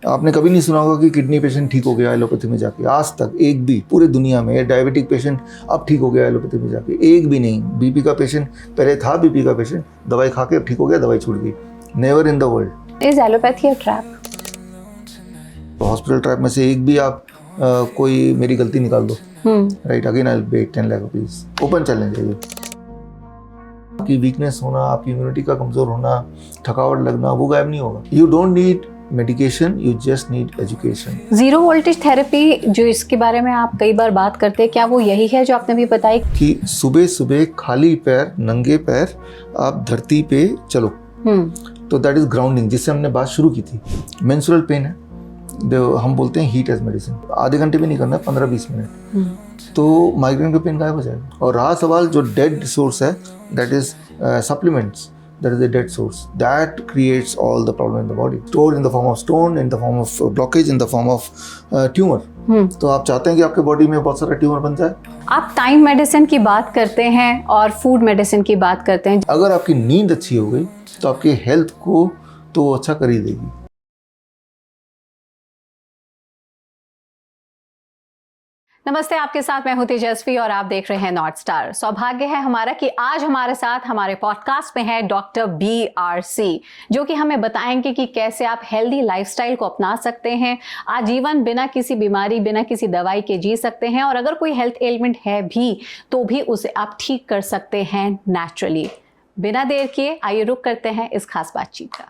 आपने कभी नहीं सुना होगा कि किडनी पेशेंट ठीक हो गया एलोपैथी में जाके, आज तक एक भी पूरे दुनिया में। डायबिटिक पेशेंट अब ठीक हो गया एलोपैथी में जाके, एक भी नहीं। बीपी का पेशेंट पहले था, बीपी का पेशेंट दवाई खा के ठीक हो गया, दवाई छूट गई, never in the world. Is allopathy a trap? Hospital trap में से एक भी आप कोई मेरी गलती निकाल दो, right, again I will pay 10 lakh rupees. Open challenge है ये। आपकी वीकनेस होना, आपकी इम्यूनिटी का कमजोर होना, थकावट लगना, वो गायब नहीं होगा। You don't need medication, you just need education. Zero voltage therapy जो इसके बारे में आप कई बार बात करते हैं, क्या वो यही है जो आपने भी बताई कि सुबह सुबह खाली पैर, नंगे पैर आप धरती पे चलो, तो दैट इज ग्राउंडिंग, जिससे हमने बात शुरू की थी। मेंस्ट्रुअल पेन है, हम बोलते हैं हीट एज मेडिसिन, आधे घंटे भी नहीं करना है, 15-20 मिनट, तो माइग्रेन का पेन गायब हो जाएगा। और रहा सवाल जो डेड सोर्स है, that is supplements, that is a dead source that creates all the problem in the body, stored in the form of stone, in the form of blockage, in the form of tumor। तो आप चाहते हैं कि आपके body में बहुत सारा tumour बन जाए। आप टाइम मेडिसिन की बात करते हैं और फूड मेडिसिन की बात करते हैं। अगर आपकी नींद अच्छी हो गई तो आपके हेल्थ को तो अच्छा कर ही देगी। नमस्ते, आपके साथ मैं हूं तेजस्वी और आप देख रहे हैं नॉर्थ स्टार। सौभाग्य है हमारा कि आज हमारे साथ हमारे पॉडकास्ट में है डॉक्टर BRC, जो कि हमें बताएंगे कि कैसे आप हेल्दी लाइफस्टाइल को अपना सकते हैं, आजीवन बिना किसी बीमारी, बिना किसी दवाई के जी सकते हैं, और अगर कोई हेल्थ एलिमेंट है भी तो भी उसे आप ठीक कर सकते हैं नेचुरली। बिना देर किए आइए रुक करते हैं इस खास बातचीत का।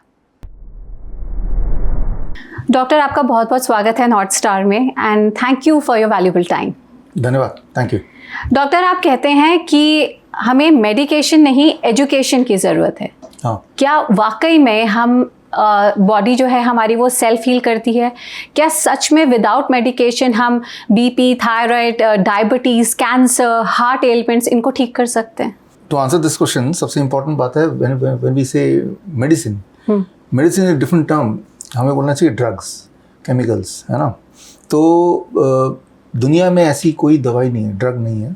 डॉक्टर, आपका बहुत बहुत स्वागत है नॉर्थ स्टार में, and thank you for your valuable time. धन्यवाद, थैंक यू। डॉक्टर, आप कहते हैं कि हमें मेडिकेशन नहीं, एजुकेशन की ज़रूरत है। हाँ। क्या वाकई में हम बॉडी जो है हमारी वो सेल्फ हील करती है? क्या सच में विदाउट मेडिकेशन हम BP, thyroid, diabetes, cancer, heart elements इनको ठीक कर सकते हैं? टू आंसर दिस क्वेश्चन, सबसे इम्पोर्टेंट बात है व्हेन वी से medicine, medicine is different term. हमें बोलना चाहिए ड्रग्स, केमिकल्स, है ना। तो दुनिया में ऐसी कोई दवाई नहीं है, ड्रग नहीं है,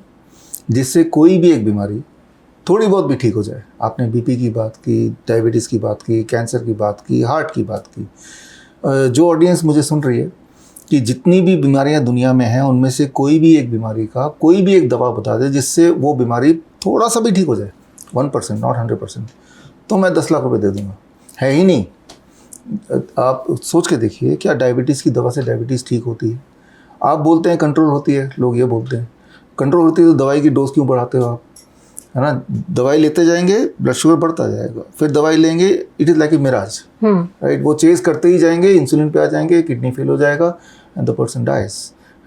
जिससे कोई भी एक बीमारी थोड़ी बहुत भी ठीक हो जाए। आपने बीपी की बात की, डायबिटीज़ की बात की, कैंसर की बात की, हार्ट की बात की। जो ऑडियंस मुझे सुन रही है कि जितनी भी बीमारियां दुनिया में हैं, उनमें से कोई भी एक बीमारी का कोई भी एक दवा बता दे जिससे वो बीमारी थोड़ा सा भी ठीक हो जाए, 1%, नॉट 100%, तो मैं 10 लाख रुपये दे दूँगा। है ही नहीं। आप सोच के देखिए, क्या डायबिटीज़ की दवा से डायबिटीज़ ठीक होती है? आप बोलते हैं कंट्रोल होती है, लोग ये बोलते हैं कंट्रोल होती है, तो दवाई की डोज क्यों बढ़ाते हो आप, है ना। दवाई लेते जाएंगे, ब्लड शुगर बढ़ता जाएगा, फिर दवाई लेंगे, it is like a mirage, right. वो चेज करते ही जाएंगे, इंसुलिन पे आ जाएंगे, किडनी फेल हो जाएगा एंड द पर्सन डाइज,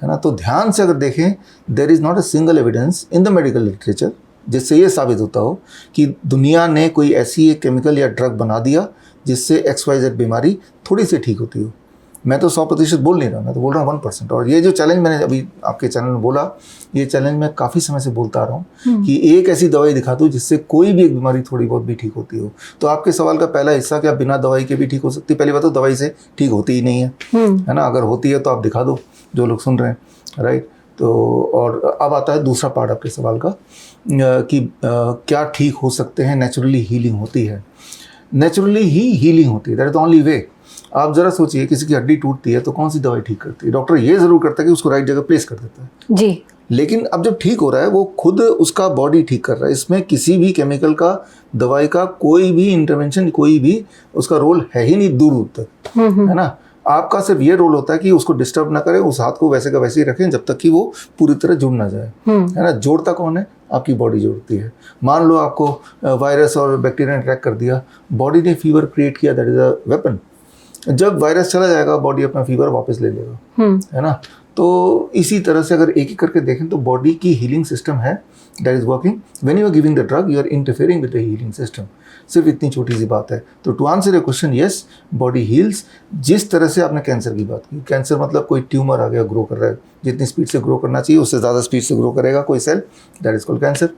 है ना। तो ध्यान से अगर देखें, there is not a single evidence in the medical literature जिससे ये साबित होता हो कि दुनिया ने कोई ऐसी एक केमिकल या ड्रग बना दिया जिससे XYZ बीमारी थोड़ी सी ठीक होती हो। मैं तो 100% बोल नहीं रहा, मैं तो बोल रहा हूँ 1%। और ये जो चैलेंज मैंने अभी आपके चैनल में बोला, ये चैलेंज मैं काफ़ी समय से बोलता आ रहा हूँ कि एक ऐसी दवाई दिखा दो जिससे कोई भी एक बीमारी थोड़ी बहुत भी ठीक होती हो। तो आपके सवाल का पहला हिस्सा, क्या बिना दवाई के भी ठीक हो सकती है? पहली बात तो दवाई से ठीक होती ही नहीं है ना। अगर होती है तो आप दिखा दो, जो लोग सुन रहे हैं, राइट। तो और अब आता है दूसरा पार्ट आपके सवाल का कि क्या ठीक हो सकते हैं, नेचुरली हीलिंग होती है। नेचुरली ही हीलिंग होती है, that is the only way. आप जरा सोचिए, किसी की हड्डी टूटती है तो कौन सी दवाई ठीक करती है? डॉक्टर ये ज़रूर करता है कि उसको राइट जगह प्लेस कर देता है जी, लेकिन अब जब ठीक हो रहा है, वो खुद उसका बॉडी ठीक कर रहा है। इसमें किसी भी केमिकल का, दवाई का कोई भी इंटरवेंशन, कोई भी उसका रोल है ही नहीं दूर दूर तक, है ना। आपका सिर्फ ये रोल होता है कि उसको डिस्टर्ब ना करें, उस हाथ को वैसे का वैसे ही रखें जब तक कि वो पूरी तरह जुड़ ना जाए, है ना। जोड़ता कौन है? आपकी बॉडी जोड़ती है। मान लो आपको वायरस और बैक्टीरिया ने अटैक कर दिया, बॉडी ने फीवर क्रिएट किया, दैट इज अ वेपन। जब वायरस चला जाएगा, बॉडी अपना फीवर वापस ले लेगा, है ना। तो इसी तरह से अगर एक एक करके देखें तो बॉडी की हीलिंग सिस्टम है, that is working. When you are giving the drug, you are interfering with the healing system. सिर्फ इतनी छोटी सी बात है। तो to answer your question, yes, body heals. जिस तरह से आपने कैंसर की बात की, कैंसर मतलब कोई ट्यूमर आ गया, ग्रो कर रहा है, जितनी स्पीड से ग्रो करना चाहिए उससे ज़्यादा स्पीड से ग्रो करेगा कोई cell, that is called cancer.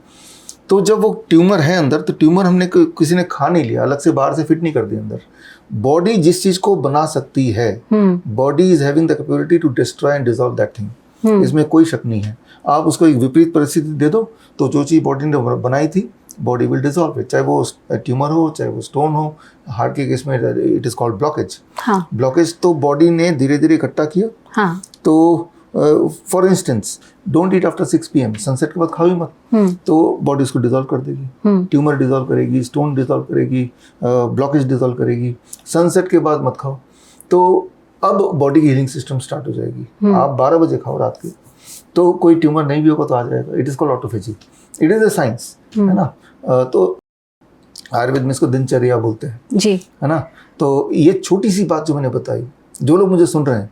तो जब वो ट्यूमर है अंदर, तो ट्यूमर हमने किसी ने खा नहीं लिया, अलग से बाहर से फिट नहीं कर दिया अंदर। बॉडी जिस चीज़ को बना सकती है, body is having the capability to destroy and dissolve that thing, इसमें कोई शक नहीं है। आप उसको एक विपरीत परिस्थिति दे दो तो जो चीज़ बॉडी ने बनाई थी बॉडी विल डिसॉल्व इट, चाहे वो ट्यूमर हो चाहे वो स्टोन हो। हार्ट के केस में इट इज़ कॉल्ड ब्लॉकेज। हाँ, ब्लॉकेज तो बॉडी ने धीरे धीरे इकट्ठा किया। हाँ, तो for instance don't eat after 6 PM, sunset के बाद खाओ ही मत, तो बॉडी उसको डिसॉल्व कर देगी, ट्यूमर डिसॉल्व करेगी, स्टोन डिसॉल्व करेगी, ब्लॉकेज डिसॉल्व करेगी। सनसेट के बाद मत खाओ, तो अब बॉडी की हीलिंग सिस्टम स्टार्ट हो जाएगी। आप 12 बजे खाओ रात के, तो कोई ट्यूमर नहीं भी होगा तो आ जाएगा। It is called autophagy, it is a science, है ना। तो आयुर्वेद में इसको दिनचर्या बोलते हैं जी, है ना। तो ये छोटी सी बात जो मैंने बताई, जो लोग मुझे सुन रहे हैं,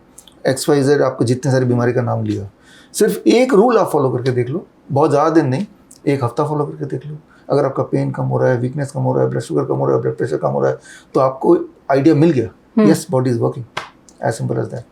XYZ आपको जितने सारी बीमारी का नाम लिया, सिर्फ एक रूल आप फॉलो करके देख लो, बहुत ज़्यादा दिन नहीं, 1 हफ्ता फॉलो करके देख लो। अगर आपका पेन कम हो रहा है, वीकनेस कम हो रहा है, ब्लड शुगर कम हो रहा है, ब्लड प्रेशर कम हो रहा है, तो आपको आइडिया मिल गया, yes body is working, as simple as that.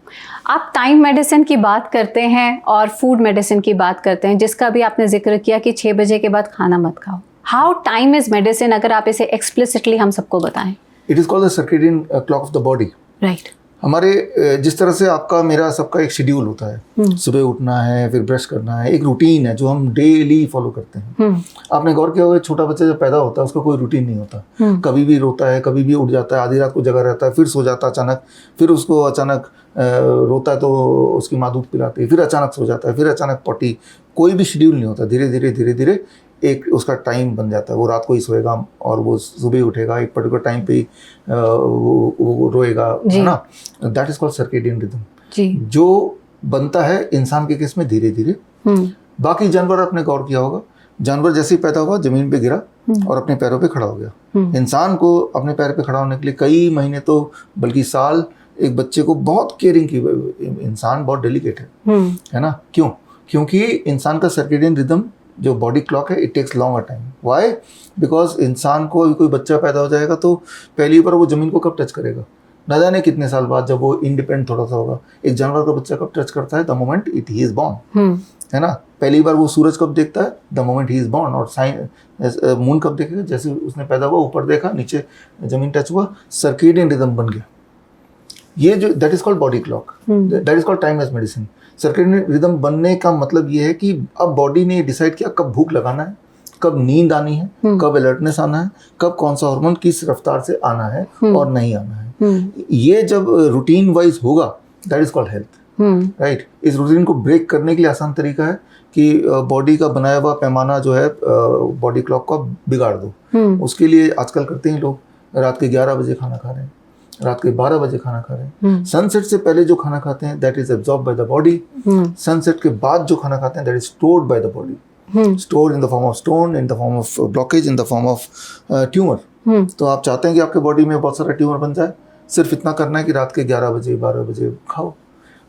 आप टाइम मेडिसिन की बात करते हैं और फूड मेडिसिन की बात करते हैं, जिसका भी आपने जिक्र किया कि 6 बजे के बाद खाना मत खाओ। हाउ टाइम इज मेडिसिन, अगर आप इसे एक्सप्लिसिटली हम सबको बताएं। It is called the circadian clock of the body. Right. हमारे जिस तरह से आपका मेरा सबका एक शेड्यूल होता है, सुबह उठना है, फिर ब्रश करना है, एक रूटीन है जो हम डेली फॉलो करते हैं। आपने गौर किया होगा, छोटा बच्चा जब पैदा होता है उसका कोई रूटीन नहीं होता, कभी भी रोता है, कभी भी उठ जाता है, आधी रात को जगा रहता है, फिर सो जाता है अचानक, फिर उसको अचानक रोता है तो उसकी माँ दूध पिलाती है, फिर अचानक सो जाता है, फिर अचानक पॉटी, कोई भी शेड्यूल नहीं होता। धीरे धीरे एक उसका टाइम बन जाता है, वो रात को ही सोएगा और वो सुबह उठेगा, एक पर्टिकुलर टाइम पे ही वो रोएगा, है ना। That is called circadian rhythm, जो बनता है इंसान के केस में धीरे धीरे। बाकी जानवर आपने गौर किया होगा, जानवर जैसे ही पैदा हुआ जमीन पे गिरा और अपने पैरों पे खड़ा हो गया। इंसान को अपने पैर पे खड़ा होने के लिए कई महीने, तो बल्कि साल, एक बच्चे को बहुत केयरिंग की। इंसान बहुत डेलिकेट है ना। क्यों? क्योंकि इंसान का सर्केडियन रिदम जो बॉडी क्लॉक है, it takes longer time. Why? Because इंसान को अभी कोई बच्चा पैदा हो जाएगा तो पहली बार वो ज़मीन को कब टच करेगा, न जाने कितने साल बाद, जब वो इंडिपेंडेंट थोड़ा सा होगा। एक जानवर का बच्चा कब टच करता है? The moment he is born, है ना। पहली बार वो सूरज कब देखता है? The moment he is born. और मून कब देखेगा? जैसे उसने पैदा हुआ, ऊपर देखा, नीचे ज़मीन टच हुआ, सर्केडियन रिदम बन गया। ये जो that is called body clock, that is called time as medicine. Circadian rhythm बनने का मतलब ये है कि अब बॉडी ने डिसाइड किया कब भूख लगाना है, कब नींद आनी है, कब अलर्टनेस आना है, कब कौन सा हार्मोन किस रफ्तार से आना है और नहीं आना है। ये जब रूटीन वाइज होगा, that is called health, right. इस रूटीन को ब्रेक करने के लिए आसान तरीका है कि बॉडी का बनाया हुआ पैमाना जो है, बॉडी क्लॉक का बिगाड़ दो। उसके लिए आजकल करते हैं लोग, रात के 11 बजे खाना खा रहे हैं, रात के 12 बजे खाना खा रहे हैं। सनसेट से पहले जो खाना खाते हैं that is absorb by the body. Sunset के बाद जो खाना खाते हैं that is stored by the body, stored in the form of stone, in the form of blockage, in the form of tumour. तो आप चाहते हैं कि आपके बॉडी में बहुत सारा ट्यूमर बन जाए, सिर्फ इतना करना है कि रात के 11 बजे 12 बजे खाओ।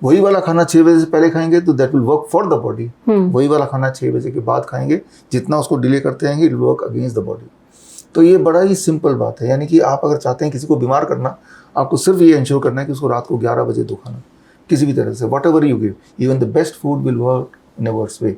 वही वाला खाना 6 बजे से पहले खाएंगे तो that will work for the body. वही वाला खाना 6 बजे के बाद खाएंगे, जितना उसको डिले करते रहेंगे it will work against the body. तो ये बड़ा ही सिंपल बात है। यानी कि आप अगर चाहते हैं किसी को बीमार करना, आपको सिर्फ ये इंश्योर करना है कि उसको रात को 11 बजे दो खाना, किसी भी तरह से, what ever you give, even the best food will work in a worst way,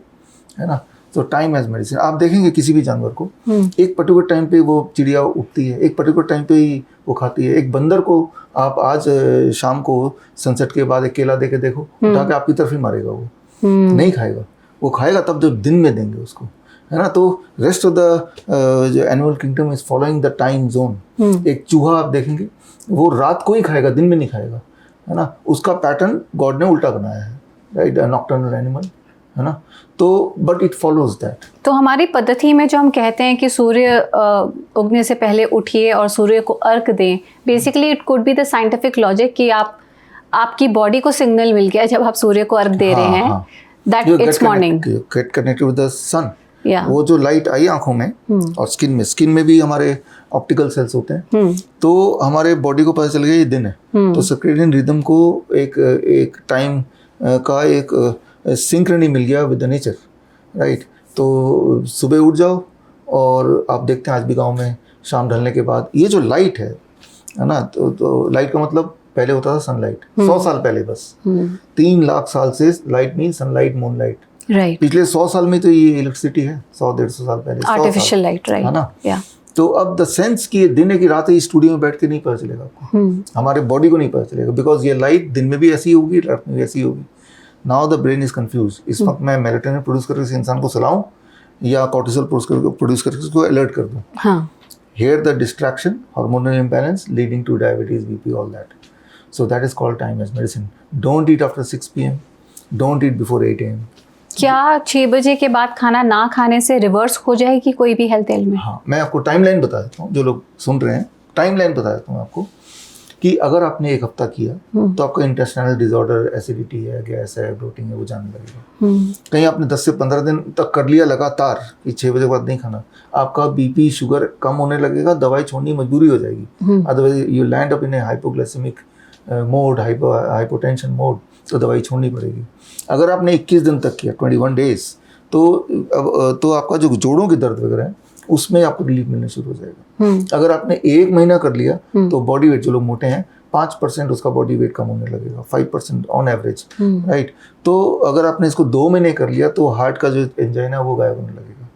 है ना। तो टाइम एज मेडिसिन। आप देखेंगे किसी भी जानवर को एक पर्टिकुलर टाइम पे वो चिड़िया उठती है, एक पर्टिकुलर टाइम पे ही वो खाती है। एक बंदर को आप आज शाम को सनसेट के बाद एक केला दे के देखो, उठा के आपकी तरफ ही मारेगा, वो नहीं खाएगा। वो खाएगा तब जब दिन में देंगे उसको, है ना। तो रेस्ट ऑफ द जो animal kingdom is following the time zone. एक चूहा आप देखेंगे वो रात को ही खाएगा, दिन में नहीं खाएगा, है ना। उसका पैटर्न गॉड ने उल्टा बनाया है, राइट, नॉक्टर्नल एनिमल, है ना। तो बट इट फॉलोज दैट। तो हमारी पद्धति में जो हम कहते हैं कि सूर्य उगने से पहले उठिए और सूर्य को अर्घ दें, basically it could be the scientific logic कि आपकी बॉडी को सिग्नल मिल गया जब आप सूर्य को अर्घ दे रहे हैं, that it's morning, get connected with the sun. Yeah. वो जो लाइट आई आंखों में और स्किन में भी हमारे ऑप्टिकल सेल्स होते हैं, तो हमारे बॉडी को पता चल गया ये दिन है। तो सर्केडियन रिदम को एक टाइम का एक सिंक्रोनी मिल गया विद द नेचर, राइट। तो सुबह उठ जाओ और आप देखते हैं आज भी गांव में शाम ढलने के बाद ये जो लाइट है ना, तो लाइट का मतलब पहले होता था सनलाइट, 100 साल पहले बस। 3 लाख साल से light mean sunlight, moonlight, right. पिछले 100 साल में तो ये इलेक्ट्रिसिटी है, 100-150 साल पहले आर्टिफिशियल लाइट, राइट, है ना। तो अब द सेंस कि दिन है कि रात है, स्टूडियो में बैठ के नहीं पता चलेगा आपको, हमारे बॉडी को नहीं पता चलेगा, बिकॉज ये लाइट दिन में भी ऐसी होगी, रात में भी ऐसी होगी। Now the brain is confuse. इस वक्त मैं मेलेटोनिन प्रोड्यूस करके इस इंसान को सुलाऊं या कॉर्टिसोल प्रोड्यूस करके उसको अलर्ट कर दूँ. हाँ. Here the distraction, hormonal imbalance leading to diabetes, BP, all that. So that is called time as medicine. Don't eat after 6 p.m. Don't eat before 8 a.m. क्या 6 बजे के बाद खाना ना खाने से रिवर्स हो जाएगी कोई भी हेल्थ एलिमेंट? हाँ, मैं आपको टाइमलाइन बता देता हूँ, जो लोग सुन रहे हैं टाइमलाइन बता देता हूँ आपको कि अगर आपने 1 हफ्ता किया तो आपका इंटेस्टाइनल डिसऑर्डर, एसिडिटी है, गैस है, ब्लोटिंग है, वो जाने लगेगा. कहीं आपने 10 से 15 दिन तक कर लिया लगातार कि 6 बजे के बाद नहीं खाना, आपका बीपी शुगर कम होने लगेगा, दवाई छोड़नी मजबूरी हो जाएगी. Otherwise you land up in a hypoglycemic mode, hypotension mode, तो दवाई छोड़नी पड़ेगी. अगर आपने 21 दिन तक किया, 21 डेज, तो आपका जो जोड़ों के दर्द वगैरह है उसमें आपको रिलीफ मिलने शुरू हो जाएगा. अगर आपने 1 महीना कर लिया तो बॉडी वेट, जो लोग मोटे हैं 5% उसका बॉडी वेट कम होने लगेगा, 5% ऑन एवरेज, राइट. तो अगर आपने इसको 2 महीने कर लिया तो हार्ट का जो एंजाइना है वो गायब होने लगेगा.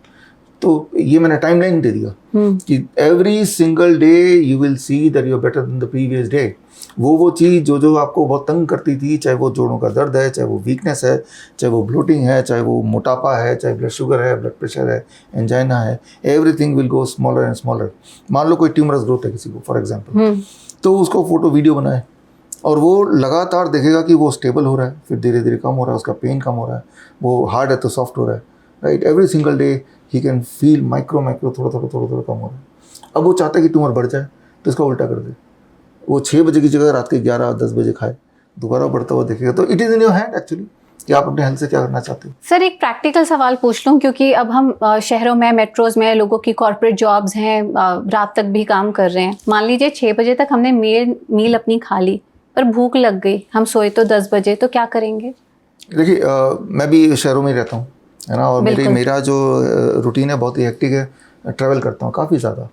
तो ये मैंने टाइमलाइन दे दिया कि every single day you will see that you are better than the previous day. वो चीज़ जो आपको बहुत तंग करती थी, चाहे वो जोड़ों का दर्द है, चाहे वो वीकनेस है, चाहे वो ब्लोटिंग है, चाहे वो मोटापा है, चाहे ब्लड शुगर है, ब्लड प्रेशर है, एंजाइना है, everything will go smaller and smaller. मान लो कोई ट्यूमरस ग्रोथ है किसी को फॉर एग्जांपल, तो उसको फोटो वीडियो बनाए और वो लगातार देखेगा कि वो स्टेबल हो रहा है, फिर धीरे धीरे कम हो रहा है, उसका पेन कम हो रहा है, वो हार्ड है तो सॉफ्ट हो रहा है, right. Every single day he can feel micro थोड़ा थोड़ा कम हो रहा है. अब वो चाहता है कि ट्यूमर बढ़ जाए तो इसका उल्टा कर दे, वो 6 बजे की जगह रात के 11-10 बजे खाए, दोबारा बढ़ता हुआ देखेगा. तो it is in your hand actually कि आप अपने हेल्थ से क्या करना चाहते हो. सर एक प्रैक्टिकल सवाल पूछ लूँ, क्योंकि अब हम शहरों में, मेट्रोज में लोगों की कॉर्पोरेट जॉब्स हैं, रात तक भी काम कर रहे हैं. मान लीजिए 6 बजे तक हमने मील अपनी खा ली, पर भूख लग गई, हम सोए तो 10 बजे, तो क्या करेंगे? देखिए मैं भी शहरों में रहता हूँ, है ना, और मेरा जो रूटीन है बहुत ही हेक्टिक है. ट्रैवल करता हूँ काफ़ी ज़्यादा,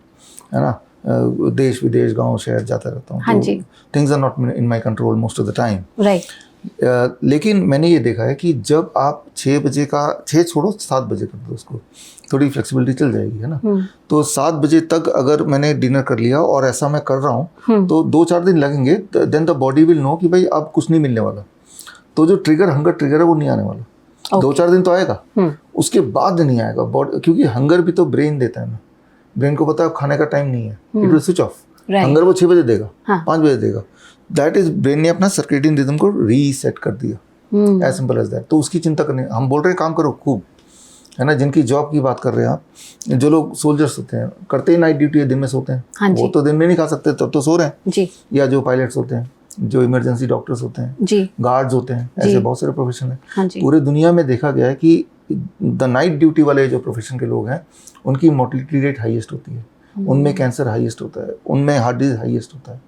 है ना, देश विदेश, गांव शहर जाता रहता हूँ. हाँ जी. Things are not in my control most of the time, right. लेकिन मैंने ये देखा है कि जब आप 6 बजे का, 6 छोड़ो 7 बजे कर दो उसको, थोड़ी फ्लेक्सिबिलिटी चल जाएगी, है ना. तो 7 बजे तक अगर मैंने डिनर कर लिया और ऐसा मैं कर रहा हूँ तो 2-4 दिन लगेंगे, then the body will know कि भाई अब कुछ नहीं मिलने वाला. तो जो हंगर ट्रिगर है वो नहीं आने वाला. 2-4 दिन तो आएगा, उसके बाद नहीं आएगा बॉडी, क्योंकि हंगर भी तो ब्रेन देता है ना. ब्रेन को पता है खाने का टाइम नहीं है, it will switch off. Hunger वो 6 बजे देगा, 5 बजे देगा. दैट इज ब्रेन ने अपना सर्केडियन रिदम को रीसेट कर दिया, एज सिंपल एज दैट. तो उसकी चिंता करनी, हम बोल रहे हैं काम करो खूब, है ना. जिनकी जॉब की बात कर रहे हैं आप, जो लोग सोल्जर्स होते हैं, करते ही नाइट ड्यूटी है, दिन में सोते हैं. हाँ, वो तो दिन में नहीं खा सकते, तब तो सो रहे हैं जी. या जो पायलट्स होते हैं, जो इमरजेंसी डॉक्टर्स होते हैं जी, गार्ड्स होते हैं, ऐसे बहुत सारे प्रोफेशन है. हाँ, पूरे दुनिया में देखा गया है कि द नाइट ड्यूटी वाले जो प्रोफेशन के लोग हैं उनकी मोर्टिलिटी रेट हाईएस्ट होती है, उनमें कैंसर हाईएस्ट होता है, उनमें हार्ट डिजीज हाईएस्ट होता है.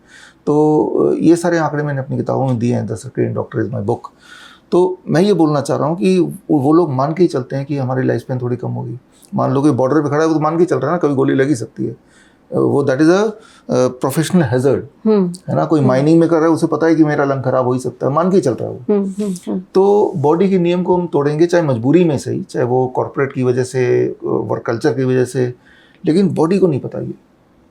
तो ये सारे आंकड़े मैंने अपनी किताबों में दिए हैं, the circadian doctor is my book. तो मैं ये बोलना चाह रहा हूँ कि वो लोग मान के ही चलते हैं कि हमारी लाइफ स्पैन थोड़ी कम होगी. मान लो कि बॉर्डर पे खड़ा है, वो तो मान के ही चल रहा है ना, कभी गोली लग ही सकती है. वो that is a professional hazard, है ना. कोई माइनिंग में कर रहा है, उसे पता है कि मेरा लंग खराब हो ही सकता है, मान के ही चल रहा है वो. तो बॉडी के नियम को हम तोड़ेंगे, चाहे मजबूरी में सही, चाहे वो कॉर्पोरेट की वजह से, वर्क कल्चर की वजह से, लेकिन बॉडी को नहीं पता. ये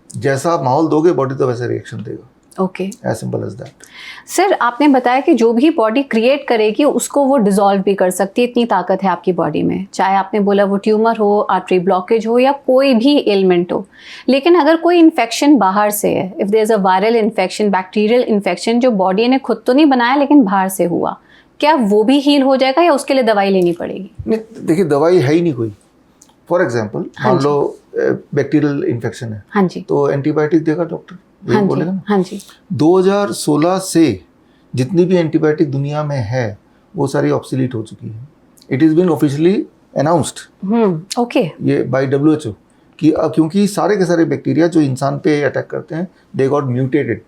जैसा आप माहौल दोगे बॉडी तो वैसे रिएक्शन देगा. Okay, as simple as that. Sir आपने बताया कि जो भी बॉडी क्रिएट करेगी उसको वो डिसॉल्व भी कर सकती है, इतनी ताकत है आपकी बॉडी में. चाहे आपने बोला वो ट्यूमर हो, आर्टरी ब्लॉकेज हो, या कोई भी एलिमेंट हो. लेकिन अगर कोई इन्फेक्शन बाहर से है, if there is a viral infection, bacterial infection, जो बॉडी ने खुद तो नहीं बनाया लेकिन बाहर से हुआ, क्या वो भी हील हो जाएगा या उसके लिए दवाई लेनी पड़ेगी? नहीं, देखिए दवाई है ही नहीं कोई. फॉर एग्जाम्पल मान लो बैक्टीरियल इन्फेक्शन है, हाँ जी, तो एंटीबायोटिक देगा डॉक्टर, हाँ बोलेगा ना. हाँ जी. 2016 से जितनी भी एंटीबायोटिक दुनिया में है वो सारी ऑब्सोलीट हो चुकी है. It is been officially announced, okay, ये बाय WHO कि क्योंकि सारे के सारे बैक्टीरिया जो इंसान पे अटैक करते हैं दे गॉट म्यूटेटेड.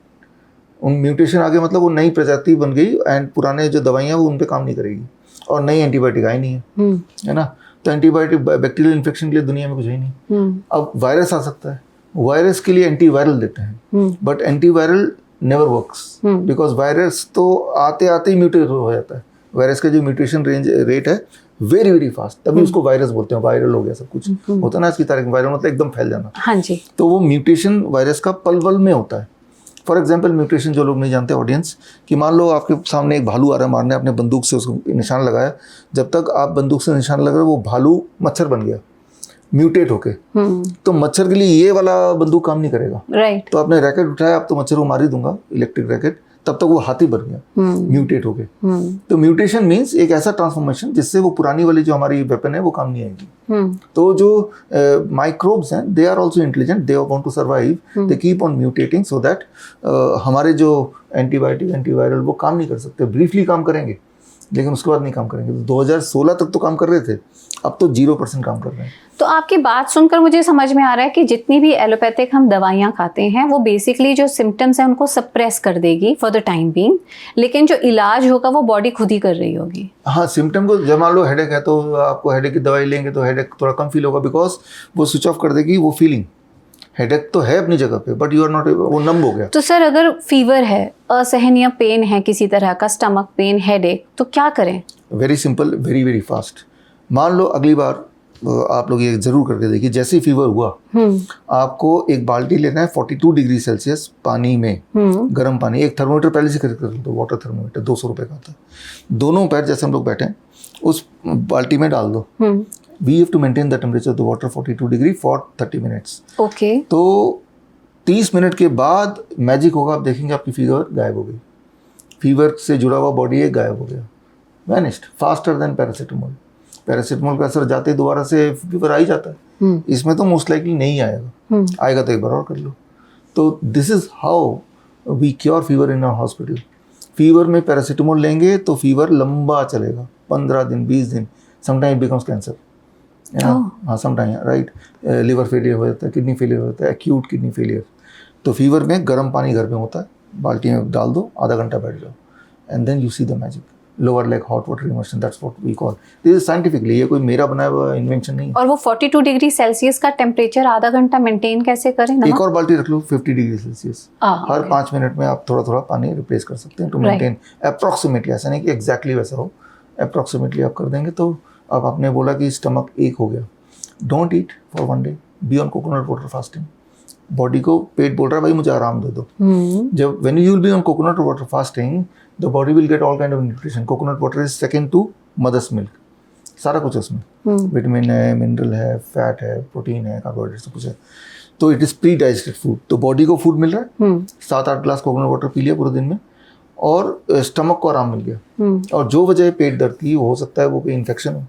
उन म्यूटेशन आगे मतलब वो नई प्रजाति बन गई एंड पुराने जो दवाइयाँ वो उन पे काम नहीं करेगी और नई एंटीबायोटिक आई नहीं है, है ना. तो एंटीबायोटिक बैक्टीरियल इन्फेक्शन के लिए दुनिया में कुछ है नहीं. अब वायरस आ सकता है, वायरस के लिए एंटीवायरल देते हैं, but antiviral never works because virus तो आते आते ही म्यूटेट हो जाता है. वायरस का जो म्यूटेशन रेट है वेरी वेरी फास्ट, तभी उसको वायरस बोलते हैं. वायरल हो गया सब कुछ होता है ना, इसकी तारीख वायरल मतलब एकदम फैल जाना. हाँ जी. तो वो म्यूटेशन वायरस का पल पल में होता है. फॉर एग्जाम्पल म्यूटेशन जो लोग नहीं जानते ऑडियंस, कि मान लो आपके सामने एक भालू आ रहा है मारने, आपने बंदूक से उसको निशान लगाया, जब तक आप बंदूक से निशान लग रहे हो वो भालू मच्छर बन गया, म्यूटेट होके, तो मच्छर के लिए ये वाला बंदूक काम नहीं करेगा। राइट। तो आपने रैकेट उठाया, अब तो मच्छर को मार ही दूंगा, इलेक्ट्रिक रैकेट, तब तक वो हाथी बन गया, म्यूटेट हो गए। तो म्यूटेशन मीन्स एक ऐसा ट्रांसफॉर्मेशन जिससे वो पुरानी वाली जो हमारी वेपन है वो काम नहीं आएगी। तो जो माइक्रोब्स हैं, they are also intelligent, they want to survive, they keep on mutating so that हमारे जो एंटीबायोटिक एंटीवायरल वो काम नहीं कर सकते, ब्रीफली काम करेंगे लेकिन उसके बाद नहीं काम करेंगे। तो 2016 तक तो काम कर रहे थे, अब तो 0% काम कर रहे हैं। तो आपकी बात सुनकर मुझे समझ में आ रहा है कि जितनी भी एलोपैथिक हम दवाइयाँ खाते हैं वो बेसिकली जो सिम्टम्स हैं उनको सप्रेस कर देगी फॉर द टाइम बीइंग, लेकिन जो इलाज होगा वो बॉडी खुद ही कर रही होगी। हाँ, सिम्टम को जब मान लो हेडेक है तो आपको हेडेक की दवाई लेंगे तो हेडेक थोड़ा कम फील होगा, बिकॉज वो स्विच ऑफ कर देगी वो फीलिंग। हेडेक तो है अपनी जगह पे, बट यू आर नॉट, वो नम हो गया। तो सर अगर फीवर है, असहनीय पेन है, किसी तरह का स्टमक पेन, हेडेक, तो क्या करें? Very simple, very very fast. मान लो अगली बार आप लोग ये जरूर करके देखिए, जैसे ही फीवर हुआ आपको एक बाल्टी लेना है 42 डिग्री सेल्सियस पानी में, गर्म पानी, एक थर्मोमीटर पहले से खरीद कर दो, वाटर थर्मोमीटर 200 रुपये का आता है। दोनों पैर जैसे हम लोग बैठे हैं उस बाल्टी में डाल दो। We have to maintain the temperature of the water 42 degree for 30 minutes. Okay. तो 30 मिनट के बाद मैजिक होगा, आप देखेंगे आपकी फीवर गायब हो गई। फीवर से जुड़ा हुआ बॉडी है गायब हो गया, vanished faster than paracetamol. Paracetamol का असर जाते ही दोबारा से फीवर आ ही जाता है, इसमें तो मोस्ट लाइकली नहीं आएगा, आएगा तो एक बार और कर लो। तो this is how we cure fever in our hospital. Fever में पैरासीटामोल लेंगे तो फीवर लंबा चलेगा, 15 दिन 20 दिन, समटाइम इट बिकम्स कैंसर। हाँ, समटाइम, राइट। लिवर फेलियर हो जाता है, किडनी फेलियर हो जाता है, एक्यूट किडनी फेलियर। तो फीवर में गर्म पानी घर में होता है, बाल्टी में डाल दो, आधा घंटा बैठ जाओ, and then you see the magic. Lower leg hot water immersion, that's what we call, this is scientifically, ये कोई मेरा बनाया हुआ इन्वेंशन नहीं है। और वो 42 डिग्री सेल्सियस का टेम्परेचर आधा घंटा मेंटेन कैसे करें? एक और बाल्टी रख लो 50 डिग्री सेल्सियस, हर 5 मिनट में आप थोड़ा थोड़ा पानी रिप्लेस कर सकते हैं टू मेंटेन अप्रॉक्सीमेटली। ऐसा नहीं कि एग्जैक्टली वैसा हो, अप्रॉक्सीमेटली आप कर देंगे। तो अब आपने बोला कि स्टमक एक हो गया, don't eat for 1 day, B on coconut water fasting. Body को पेट बोल रहा है भाई मुझे आराम दे दो। जब when you will be on coconut water fasting, the body will get all kind of nutrition. Coconut water is second to mother's milk, सारा कुछ है उसमें, विटामिन है, मिनरल है, फैट है, प्रोटीन है, कार्बोहाइड्रेट सब कुछ है। तो it is pre digested food, तो बॉडी को फूड मिल रहा है। 7-8 ग्लास कोकोनट वाटर पी लिया पूरे दिन में, और स्टमक को आराम मिल गया। और जो वजह पेट दर्द की, हो सकता है वो कोई इन्फेक्शन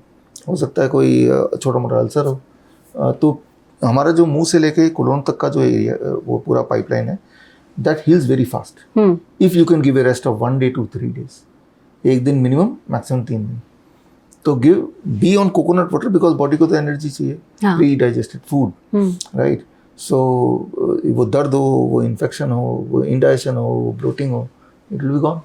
हो सकता है कोई छोटा मोटा अल्सर हो। तो हमारा जो मुंह से लेके कोलोन तक का जो एरिया, वो पूरा पाइपलाइन है, that heels very fast if you can give a rest of 1 day to 3 days, एक दिन मिनिमम, मैक्सिमम 3 दिन। तो give, B on coconut water, because body को तो एनर्जी चाहिए, प्री डाइजेस्टेड फूड, राइट। सो वो दर्द हो, वो इन्फेक्शन हो, वो इंडाइजेशन हो, वो ब्लोटिंग हो, it will be gone.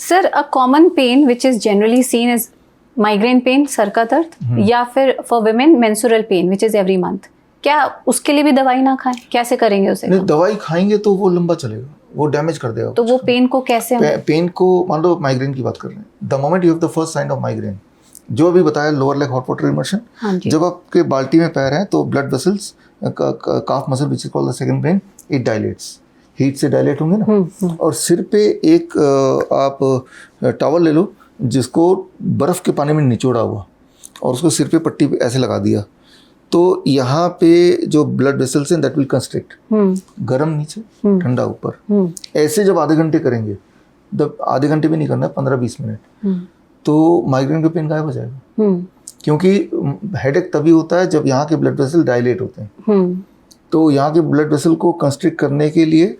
Sir, a common pain which is generally seen as migraine pain, सर का दर्द, या फिर for women menstrual pain which is every month, क्या उसके लिए भी दवाई ना खाएं? कैसे करेंगे उसे? नहीं, दवाई खाएंगे तो वो लंबा चलेगा, वो डैमेज कर देगा। तो वो पेन को कैसे पेन को, मान लो माइग्रेन की बात कर रहे हैं, the moment you have the first sign of migraine, जो अभी बताया lower leg hot water immersion, जब आपके बाल्टी में पैर है तो blood vessels, calf muscle which is called the second brain, it dilates, heat से डायलेट होंगे ना। और सिर पे एक आप टॉवल ले लो जिसको बर्फ के पानी में निचोड़ा हुआ, और उसको सिर पे पट्टी पे ऐसे लगा दिया, तो यहाँ पे जो ब्लड वेसल्स हैं दैट विल कंस्ट्रिक्ट, गर्म नीचे ठंडा ऊपर। ऐसे जब आधे घंटे करेंगे, जब आधे घंटे भी नहीं करना है, 15-20 मिनट, तो माइग्रेन का पेन गायब हो जाएगा। क्योंकि हेडेक तभी होता है जब यहाँ के ब्लड वेसल डायलेट होते हैं। तो यहाँ के ब्लड वेसल को कंस्ट्रिक्ट करने के लिए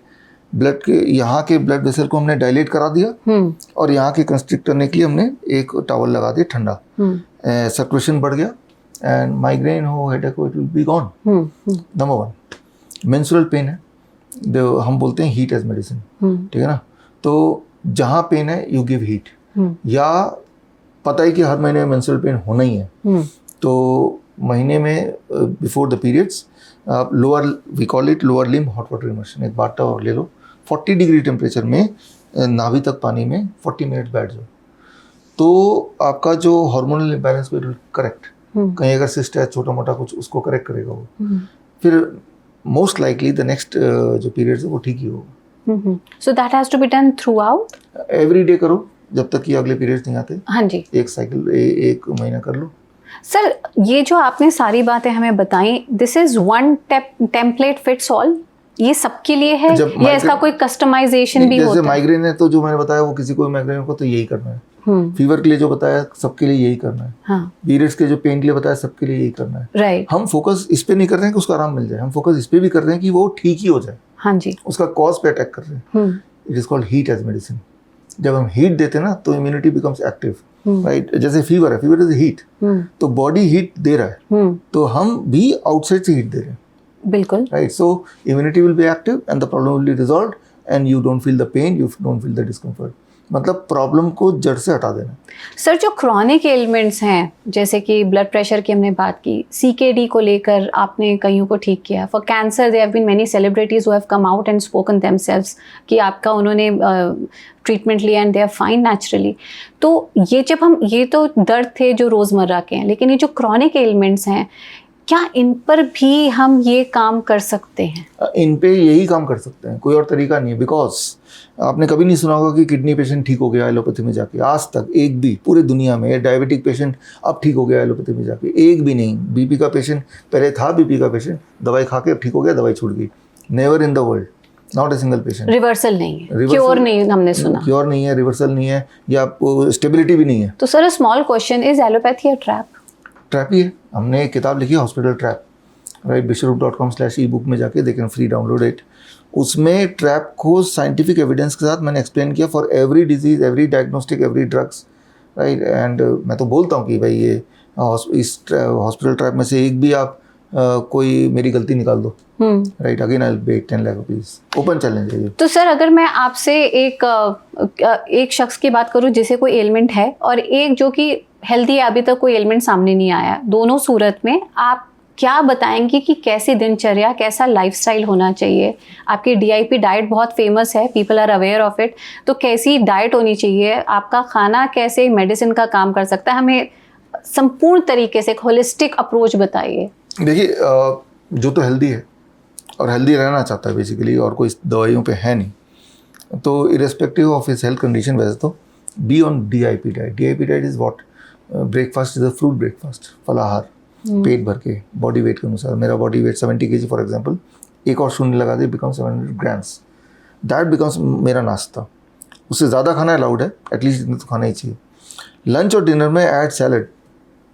यहाँ के ब्लड वेसल को हमने डायलेट करा दिया, और यहाँ के कंस्ट्रिक्ट करने के लिए हमने एक टॉवल लगा दिया ठंडा, सर्कुलेशन बढ़ गया, एंड माइग्रेन हो, हेडेक हो, it will be gone. Number 1 menstrual pain है, हम बोलते हैं हीट एज मेडिसिन, ठीक है ना। तो जहाँ पेन है यू गिव हीट, या पता है कि हर महीने मेंस्ट्रुअल पेन होना ही है, तो महीने में बिफोर द पीरियड्स आप lower, we call it lower limb hot water immersion, एक बाटा और ले लो, 40 डिग्री टेम्परेचर में नाभि तक पानी में 40 मिनट बैठ जाओ, तो आपका जो हार्मोनल इम्बैलेंस को करेक्ट, कहीं अगर सिस्ट है छोटा मोटा कुछ, उसको करेक्ट करेगा वो, फिर मोस्ट लाइकली द नेक्स्ट जो पीरियड्स है वो ठीक ही होगा। So that has to be done throughout, every day करो जब तक कि अगले पीरियड्स नहीं आते। हाँ जी, एक साइकिल, एक महीना कर लो। सर ये जो आपने सारी बातें हमें बताई, this is one template fits all, ये सबके लिए है या इसका कोई कस्टमाइजेशन भी होता है? जैसे माइग्रेन है तो जो मैंने बताया वो किसी को माइग्रेन को तो यही करना है, फीवर के लिए जो बताया सबके लिए यही करना है, हाँ, पीरियड्स के जो पेन के लिए बताया सबके लिए यही करना है, राइट। हम फोकस इस पे नहीं कर रहे हैं कि उसको आराम मिल जाए, हम फोकस इस पे भी कर रहे हैं कि वो ठीक ही हो जाए, हाँ जी, उसका कॉज पे अटैक कर रहे हैं। It is called heat as medicine. जब हम हीट देते हैं ना तो इम्यूनिटी बिकम्स एक्टिव, राइट। जैसे फीवर है, फीवर इज हीट, तो बॉडी हीट दे रहा है, तो हम भी आउटसाइड से हीट दे रहे हैं, बिल्कुल, right. So immunity will be active and the problem will be resolved and you don't feel the pain, you don't feel the discomfort. मतलब प्रॉब्लम को जड़ से हटा देना। सर जो क्रॉनिक एलिमेंट्स हैं, जैसे कि ब्लड प्रेशर की हमने बात की, सीकेडी को लेकर आपने कईयों को ठीक किया, for cancer there have been many celebrities who have come out and spoken themselves कि आपका उन्होंने ट्रीटमेंट लिया and they are fine naturally. तो ये जब हम, ये तो दर्द थे जो रोज़मर्रा के हैं, लेकिन ये जो क्रॉनिक एलिमेंट्स हैं, क्या इन पर भी हम ये काम कर सकते हैं? इन पे यही काम कर सकते हैं, कोई और तरीका नहीं है। बिकॉज आपने कभी नहीं सुना होगा कि किडनी पेशेंट ठीक हो गया एलोपैथी में जाके, आज तक एक भी पूरे दुनिया में। डायबिटिक पेशेंट अब ठीक हो गया एलोपैथी में जाके, एक भी नहीं। बीपी का पेशेंट पहले था, बीपी का पेशेंट दवाई खा के अब ठीक हो गया, दवाई छूट गई। Never in the world, not a single patient. Reversal नहीं है, क्योर नहीं, हमने सुना क्योर नहीं है, रिवर्सल नहीं है, या स्टेबिलिटी भी नहीं है। तो sir small question, is allopathy a trap? Trap ही है। हमने एक किताब लिखी है हॉस्पिटल ट्रैप, राइट, bishrup.com/ebook में जाके they can free download it. उसमें ट्रैप को साइंटिफिक एविडेंस के साथ मैंने एक्सप्लेन किया for every disease, every diagnostic, every drugs, right. And मैं तो बोलता हूँ कि भाई ये इस हॉस्पिटल ट्रैप में से एक भी आप कोई मेरी गलती निकाल दो, right, again I will pay 10 lakh rupees. Open challenge है ये। तो सर अगर मैं आपसे एक शख्स की बात करूँ जिसे कोई एलिमेंट है और एक जो कि हेल्दी है, अभी तक कोई एलिमेंट सामने नहीं आया, दोनों सूरत में आप क्या बताएंगे कि कैसी दिनचर्या, कैसा लाइफस्टाइल होना चाहिए? आपकी DIP डाइट बहुत फेमस है, people are aware of it, तो कैसी डाइट होनी चाहिए? आपका खाना कैसे मेडिसिन का काम कर सकता है? हमें संपूर्ण तरीके से एक होलिस्टिक अप्रोच बताइए। देखिए, जो तो हेल्दी है और हेल्दी रहना चाहता है बेसिकली, और कोई दवाइयों पे है नहीं, तो irrespective of his health condition, वैसे तो be on DIP diet. DIP diet is what? Breakfast is a fruit breakfast, फलाहार, पेट भर के, बॉडी वेट के अनुसार। मेरा body weight 70 kg for example, एक और शून्य लगा दे, बिकम 700 ग्राम्स, दैट बिकम्स मेरा नाश्ता। उससे ज़्यादा खाना अलाउड है, एटलीस्ट इतना तो खाना ही चाहिए। लंच और डिनर में ऐड सैलड,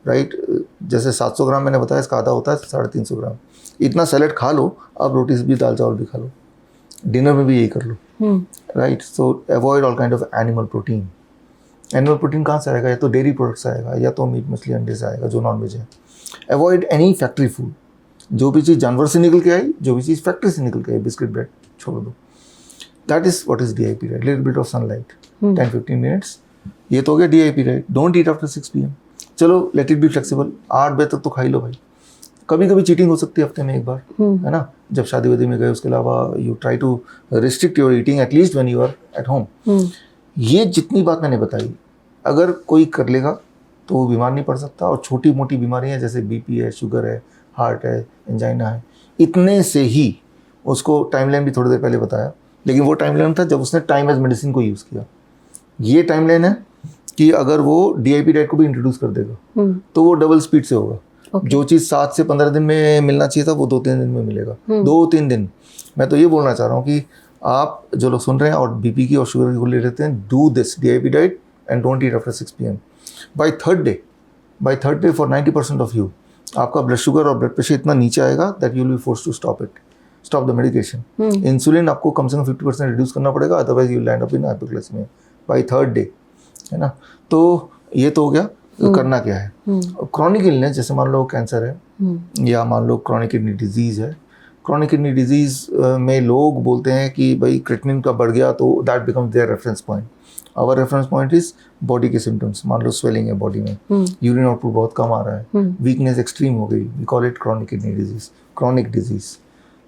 राइट। जैसे 700 ग्राम मैंने बताया, इसका आधा होता है 350 ग्राम। इतना सैलड खा लो, अब रोटी भी, दाल चावल भी खा लो, डिनर में भी यही कर लो, right. So avoid all kind of animal protein. Animal protein कहाँ से आएगा? या तो डेयरी प्रोडक्ट से आएगा, या तो मीट, मछली, अंडे से आएगा, जो नॉन वेज है। Avoid any factory food. जो भी चीज़ जानवर से निकल के आई, जो भी चीज़ फैक्ट्री से निकल के आई, बिस्किट, ब्रेड, छोड़ दो। That is what is DIP diet. Little bit of sunlight, 10-15 minutes, ये तो हो गया DIP diet. Don't eat after 6 PM। चलो, लेट इट बी फ्लेक्सिबल, 8 बजे तक तो खा ही लो भाई। कभी कभी चीटिंग हो सकती है हफ्ते में एक बार, है ना, जब शादी वादी में गए। उसके अलावा you try to restrict your eating at least when you are at home. ये जितनी बात मैंने बताई, अगर कोई कर लेगा तो वो बीमार नहीं पड़ सकता। और छोटी मोटी बीमारियां जैसे BP है, शुगर है, हार्ट है, एंजाइना है, इतने से ही उसको टाइमलाइन भी थोड़ी देर पहले बताया, लेकिन वो टाइमलाइन था जब उसने टाइम एज मेडिसिन को यूज़ किया। ये टाइमलाइन है कि अगर वो DIP डाइट को भी इंट्रोड्यूस कर देगा तो वो डबल स्पीड से होगा। जो चीज़ 7 से 15 दिन में मिलना चाहिए था, वो 2-3 दिन में मिलेगा। 2-3 दिन। मैं तो ये बोलना चाह रहा हूँ कि आप जो लोग सुन रहे हैं और BP की और शुगर की गोली लेते हैं, do this DIP diet and don't eat after 6 PM। By third day for 90% of you, आपका ब्लड शुगर और ब्लड प्रेशर इतना नीचे आएगा that you will be forced to stop the medication. Insulin आपको कम से कम 50% रिड्यूस करना पड़ेगा, otherwise you land up in hypoglycemia by third day, है ना। तो ये तो हो गया। करना क्या है? क्रॉनिक इलनेस, जैसे मान लो कैंसर है, या मान लो क्रॉनिक किडनी डिजीज़ है। क्रॉनिक किडनी डिजीज़ में लोग बोलते हैं कि भाई क्रिएटिनिन का बढ़ गया तो that becomes their reference point. Our reference point is body के सिम्टम्स। मान लो स्वेलिंग है बॉडी में, यूरिन आउटपुट बहुत कम आ रहा है, वीकनेस एक्सट्रीम हो गई, we call it chronic kidney disease, chronic disease.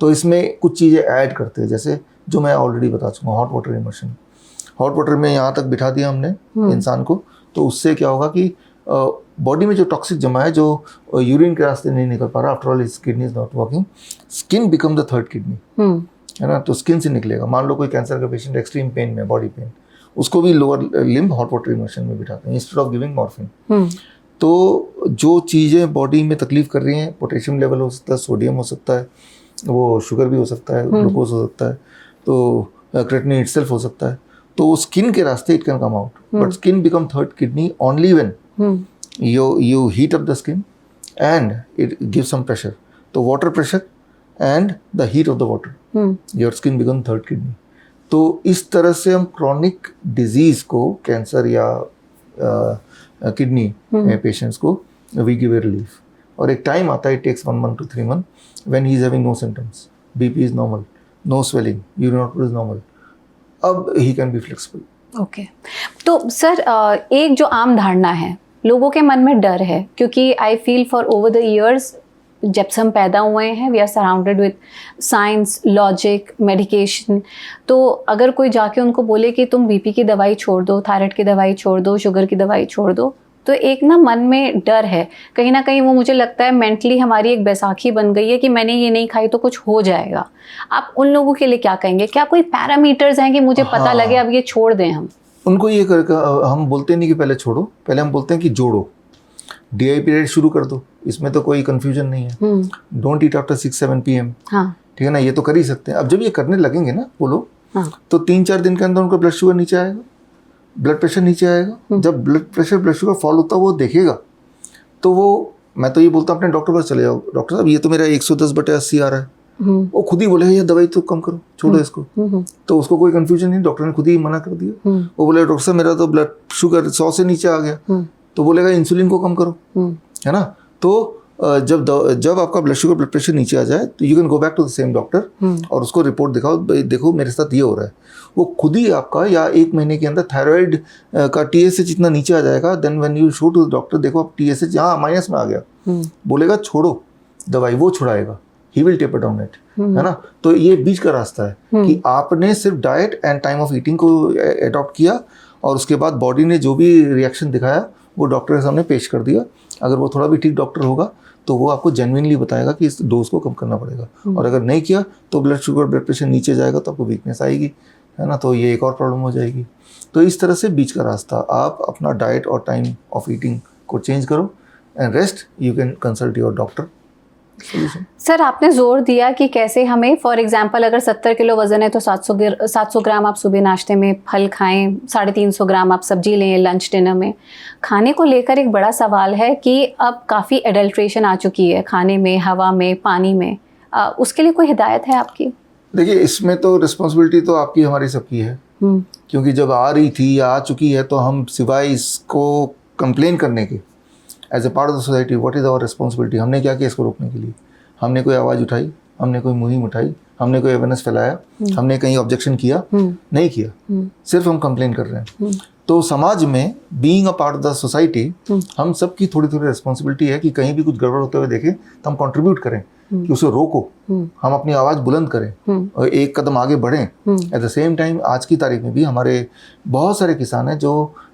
तो इसमें कुछ चीज़ें ऐड करते हैं, जैसे जो मैं ऑलरेडी बता चुका हूँ, hot water immersion. Hot water में यहाँ तक बिठा दिया हमने इंसान को, तो उससे क्या होगा कि बॉडी में जो टॉक्सिक जमा है, जो यूरिन के रास्ते नहीं निकल पा रहा, after all kidney is not working, skin become the third kidney, है ना। तो स्किन से निकलेगा। मान लो कोई कैंसर का पेशेंट एक्सट्रीम पेन में, बॉडी पेन, उसको भी lower limb hot water immersion में बिठाते हैं इंस्टेड ऑफ गिविंग मॉर्फिन। तो जो चीज़ें बॉडी में तकलीफ़ कर रही हैं, पोटेशियम लेवल हो सकता है, सोडियम हो सकता है, वो शुगर भी हो सकता है, ग्लूकोज हो सकता है, तो क्रेटिनिन इटसेल्फ हो सकता है, तो स्किन के रास्ते it can come out, but skin become third kidney only when you heat up the skin and it gives some pressure. तो water pressure and the heat of the water, your skin become third kidney. तो इस तरह से हम chronic disease को, cancer या kidney patients को we give a relief. और एक टाइम आता है, it takes 1 month to 3 months when he is having no symptoms, BP is normal, no swelling, urine output is normal, अब he can be flexible. Okay तो sir एक जो आम धारणा है, लोगों के मन में डर है, क्योंकि I feel for over the years जब से हम पैदा हुए हैं we are surrounded with science, logic, medication. तो अगर कोई जाके उनको बोले कि तुम बीपी की दवाई छोड़ दो, थायराइड की दवाई छोड़ दो, शुगर की दवाई छोड़ दो, तो एक ना मन में डर है कहीं ना कहीं. वो मुझे लगता है मेंटली हमारी एक बैसाखी बन गई है कि मैंने ये नहीं खाई तो कुछ हो जाएगा. आप उन लोगों के लिए क्या कहेंगे? क्या कोई पैरामीटर्स हैं कि मुझे पता लगे अब ये छोड़ दें हम? उनको ये हम बोलते नहीं कि पहले छोड़ो, पहले हम बोलते हैं कि जोड़ो. DI पीरियड शुरू कर दो, इसमें तो कोई कंफ्यूजन नहीं है. Don't eat after 6-7 PM. हाँ. ठीक है ना, ये तो कर ही सकते हैं. अब जब ये करने लगेंगे ना वो लोग, हाँ. तो 3-4 दिन के अंदर उनका ब्लड शुगर नीचे आएगा, ब्लड प्रेशर नीचे आएगा. जब blood pressure blood sugar fall होता है वो देखेगा, तो वो, मैं तो ये बोलता हूँ अपने डॉक्टर पास चले जाओ, डॉक्टर साहब ये तो मेरा 110/80 आ रहा है. वो खुद ही बोले ये दवाई तो कम करो, छोड़ो इसको. तो उसको कोई कंफ्यूजन नहीं, डॉक्टर ने खुद ही मना कर दिया. वो बोले डॉक्टर साहब मेरा तो ब्लड शुगर 100 से नीचे आ गया, तो बोलेगा इंसुलिन को कम करो, है ना. तो जब आपका ब्लड शुगर ब्लड प्रेशर नीचे आ जाए तो you can go back to the same doctor और उसको रिपोर्ट दिखाओ, देखो मेरे साथ ये हो रहा है. वो खुद ही आपका या 1 महीने के अंदर थायराइड का TSH जितना नीचे आ जाएगा, then when you show to the doctor, देखो आप TSH यहाँ माइनस में आ गया, बोलेगा छोड़ो दवाई, वो छुड़ाएगा, he will taper down it, है ना. तो ये बीच का रास्ता है कि आपने सिर्फ diet and time of eating को अडॉप्ट किया और उसके बाद बॉडी ने जो भी रिएक्शन दिखाया वो डॉक्टर के सामने पेश कर दिया. अगर वो थोड़ा भी ठीक डॉक्टर होगा तो वो आपको जेन्युइनली बताएगा कि इस डोज को कम करना पड़ेगा, और अगर नहीं किया तो ब्लड शुगर ब्लड प्रेशर नीचे जाएगा तो आपको वीकनेस आएगी, है ना. तो ये एक और प्रॉब्लम हो जाएगी. तो इस तरह से बीच का रास्ता, आप अपना डाइट और टाइम ऑफ ईटिंग को चेंज करो and rest you can consult your doctor. Sir आपने जोर दिया कि कैसे हमें, फॉर एग्जांपल अगर 70 किलो वजन है तो 700 ग्राम आप सुबह नाश्ते में फल खाएं, 350 ग्राम आप सब्जी लें लंच डिनर में. खाने को लेकर एक बड़ा सवाल है कि अब काफ़ी एडल्ट्रेशन आ चुकी है खाने में, हवा में, पानी में. उसके लिए कोई हिदायत है आपकी? देखिए इसमें तो रिस्पॉन्सिबिलिटी तो आपकी हमारी सबकी है, क्योंकि जब आ रही थी या आ चुकी है तो हम सिवाय इसको कंप्लेन करने के, as a part of the society, what is our responsibility? हमने क्या किया इसको रोकने के लिए? हमने कोई आवाज़ उठाई, हमने कोई मुहिम उठाई, हमने कोई अवेयरनेस फैलाया, हमने कहीं ऑब्जेक्शन किया? नहीं किया, सिर्फ हम कंप्लेन कर रहे हैं. तो समाज में being a part of the society हम सब की थोड़ी थोड़ी रिस्पॉन्सिबिलिटी है कि कहीं भी कुछ गड़बड़ होते हुए देखें तो हम कंट्रीब्यूट करें कि उसे रोको, हम अपनी आवाज़ बुलंद करें और एक कदम आगे बढ़ें. एट द सेम टाइम आज की तारीख में भी हमारे बहुत सारे किसान हैं जो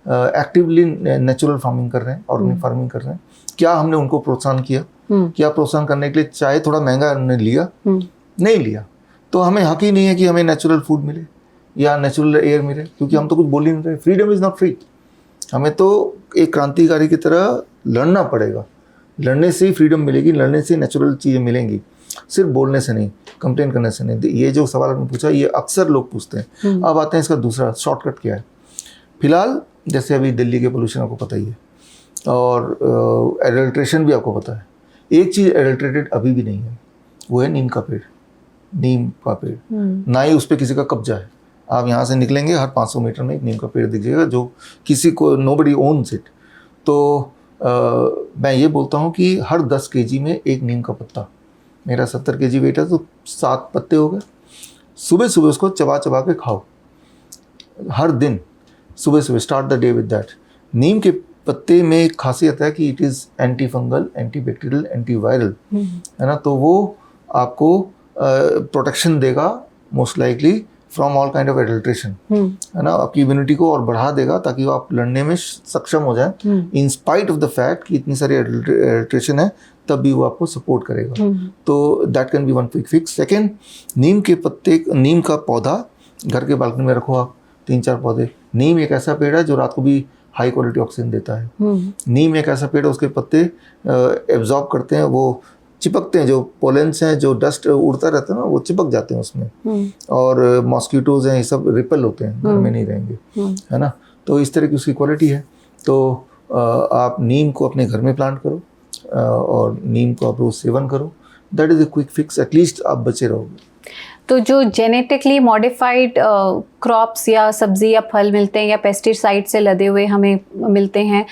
एक्टिवली नेचुरल फार्मिंग कर रहे हैं, ऑर्गेनिक फार्मिंग कर रहे हैं. क्या हमने उनको प्रोत्साहन किया? क्या प्रोत्साहन करने के लिए चाहे थोड़ा महंगा उन्होंने लिया? नहीं लिया. तो हमें हक ही नहीं है कि हमें नेचुरल फूड मिले या नेचुरल एयर मिले, क्योंकि हम तो कुछ बोल ही नहीं रहे. Freedom is not free. हमें तो एक क्रांतिकारी की तरह लड़ना पड़ेगा. लड़ने से ही फ्रीडम मिलेगी, लड़ने से नेचुरल चीज़ें मिलेंगी, सिर्फ बोलने से नहीं, कंप्लेन करने से नहीं. ये जो सवाल आपने पूछा ये अक्सर लोग पूछते हैं. अब आते हैं इसका दूसरा शॉर्टकट क्या है. फिलहाल जैसे अभी दिल्ली के पोल्यूशन आपको पता ही है, और एडल्ट्रेशन भी आपको पता है. एक चीज़ एडल्ट्रेटेड अभी भी नहीं है, वो है नीम का पेड़. नीम का पेड़ ना ही उस पर किसी का कब्जा है. आप यहाँ से निकलेंगे हर 500 मीटर में एक नीम का पेड़ दिख जाएगा जो किसी को, नोबडी ओन्स इट. तो मैं ये बोलता हूँ कि हर 10 kg में एक नीम का पत्ता, मेरा 70 kg वेट है तो 7 पत्ते हो गए. सुबह सुबह उसको चबा चबा के खाओ हर दिन, सुबह सुबह start the day with that. नीम के पत्ते में एक खासियत है कि it is antifungal, antibacterial, antiviral, है ना. तो वो आपको प्रोटेक्शन देगा most likely from all kind of adulteration, है ना. आपकी इम्यूनिटी को और बढ़ा देगा ताकि वो आप लड़ने में सक्षम हो जाए. In spite of the fact कि इतनी सारी एडल्ट्रेशन है तब भी वो आपको सपोर्ट करेगा. तो that can be one quick fix. Second, नीम के पत्ते, नीम का पौधा घर के बालकनी में रखो आप, 3-4 पौधे. नीम एक ऐसा पेड़ है जो रात को भी हाई क्वालिटी ऑक्सीजन देता है। नीम एक ऐसा पेड़ है, उसके पत्ते एब्जॉर्ब करते हैं, वो चिपकते हैं, जो पोलेंस हैं, जो डस्ट उड़ता रहता है ना, वो चिपक जाते हैं उसमें, और मॉस्किटोज हैं, ये सब रिपेल होते हैं, घर में नहीं रहेंगे, है ना। तो इस तरह की उसकी क्वालिटी है। तो आप नीम को अपने घर में प्लांट करो और नीम को आप रोज सेवन करो, that is a quick fix, at least आप बचे रहोगे। तो जो जेनेटिकली मॉडिफाइड क्रॉप्स या सब्जी या फल मिलते हैं या पेस्टिसाइड से लदे हुए हमें मिलते हैं,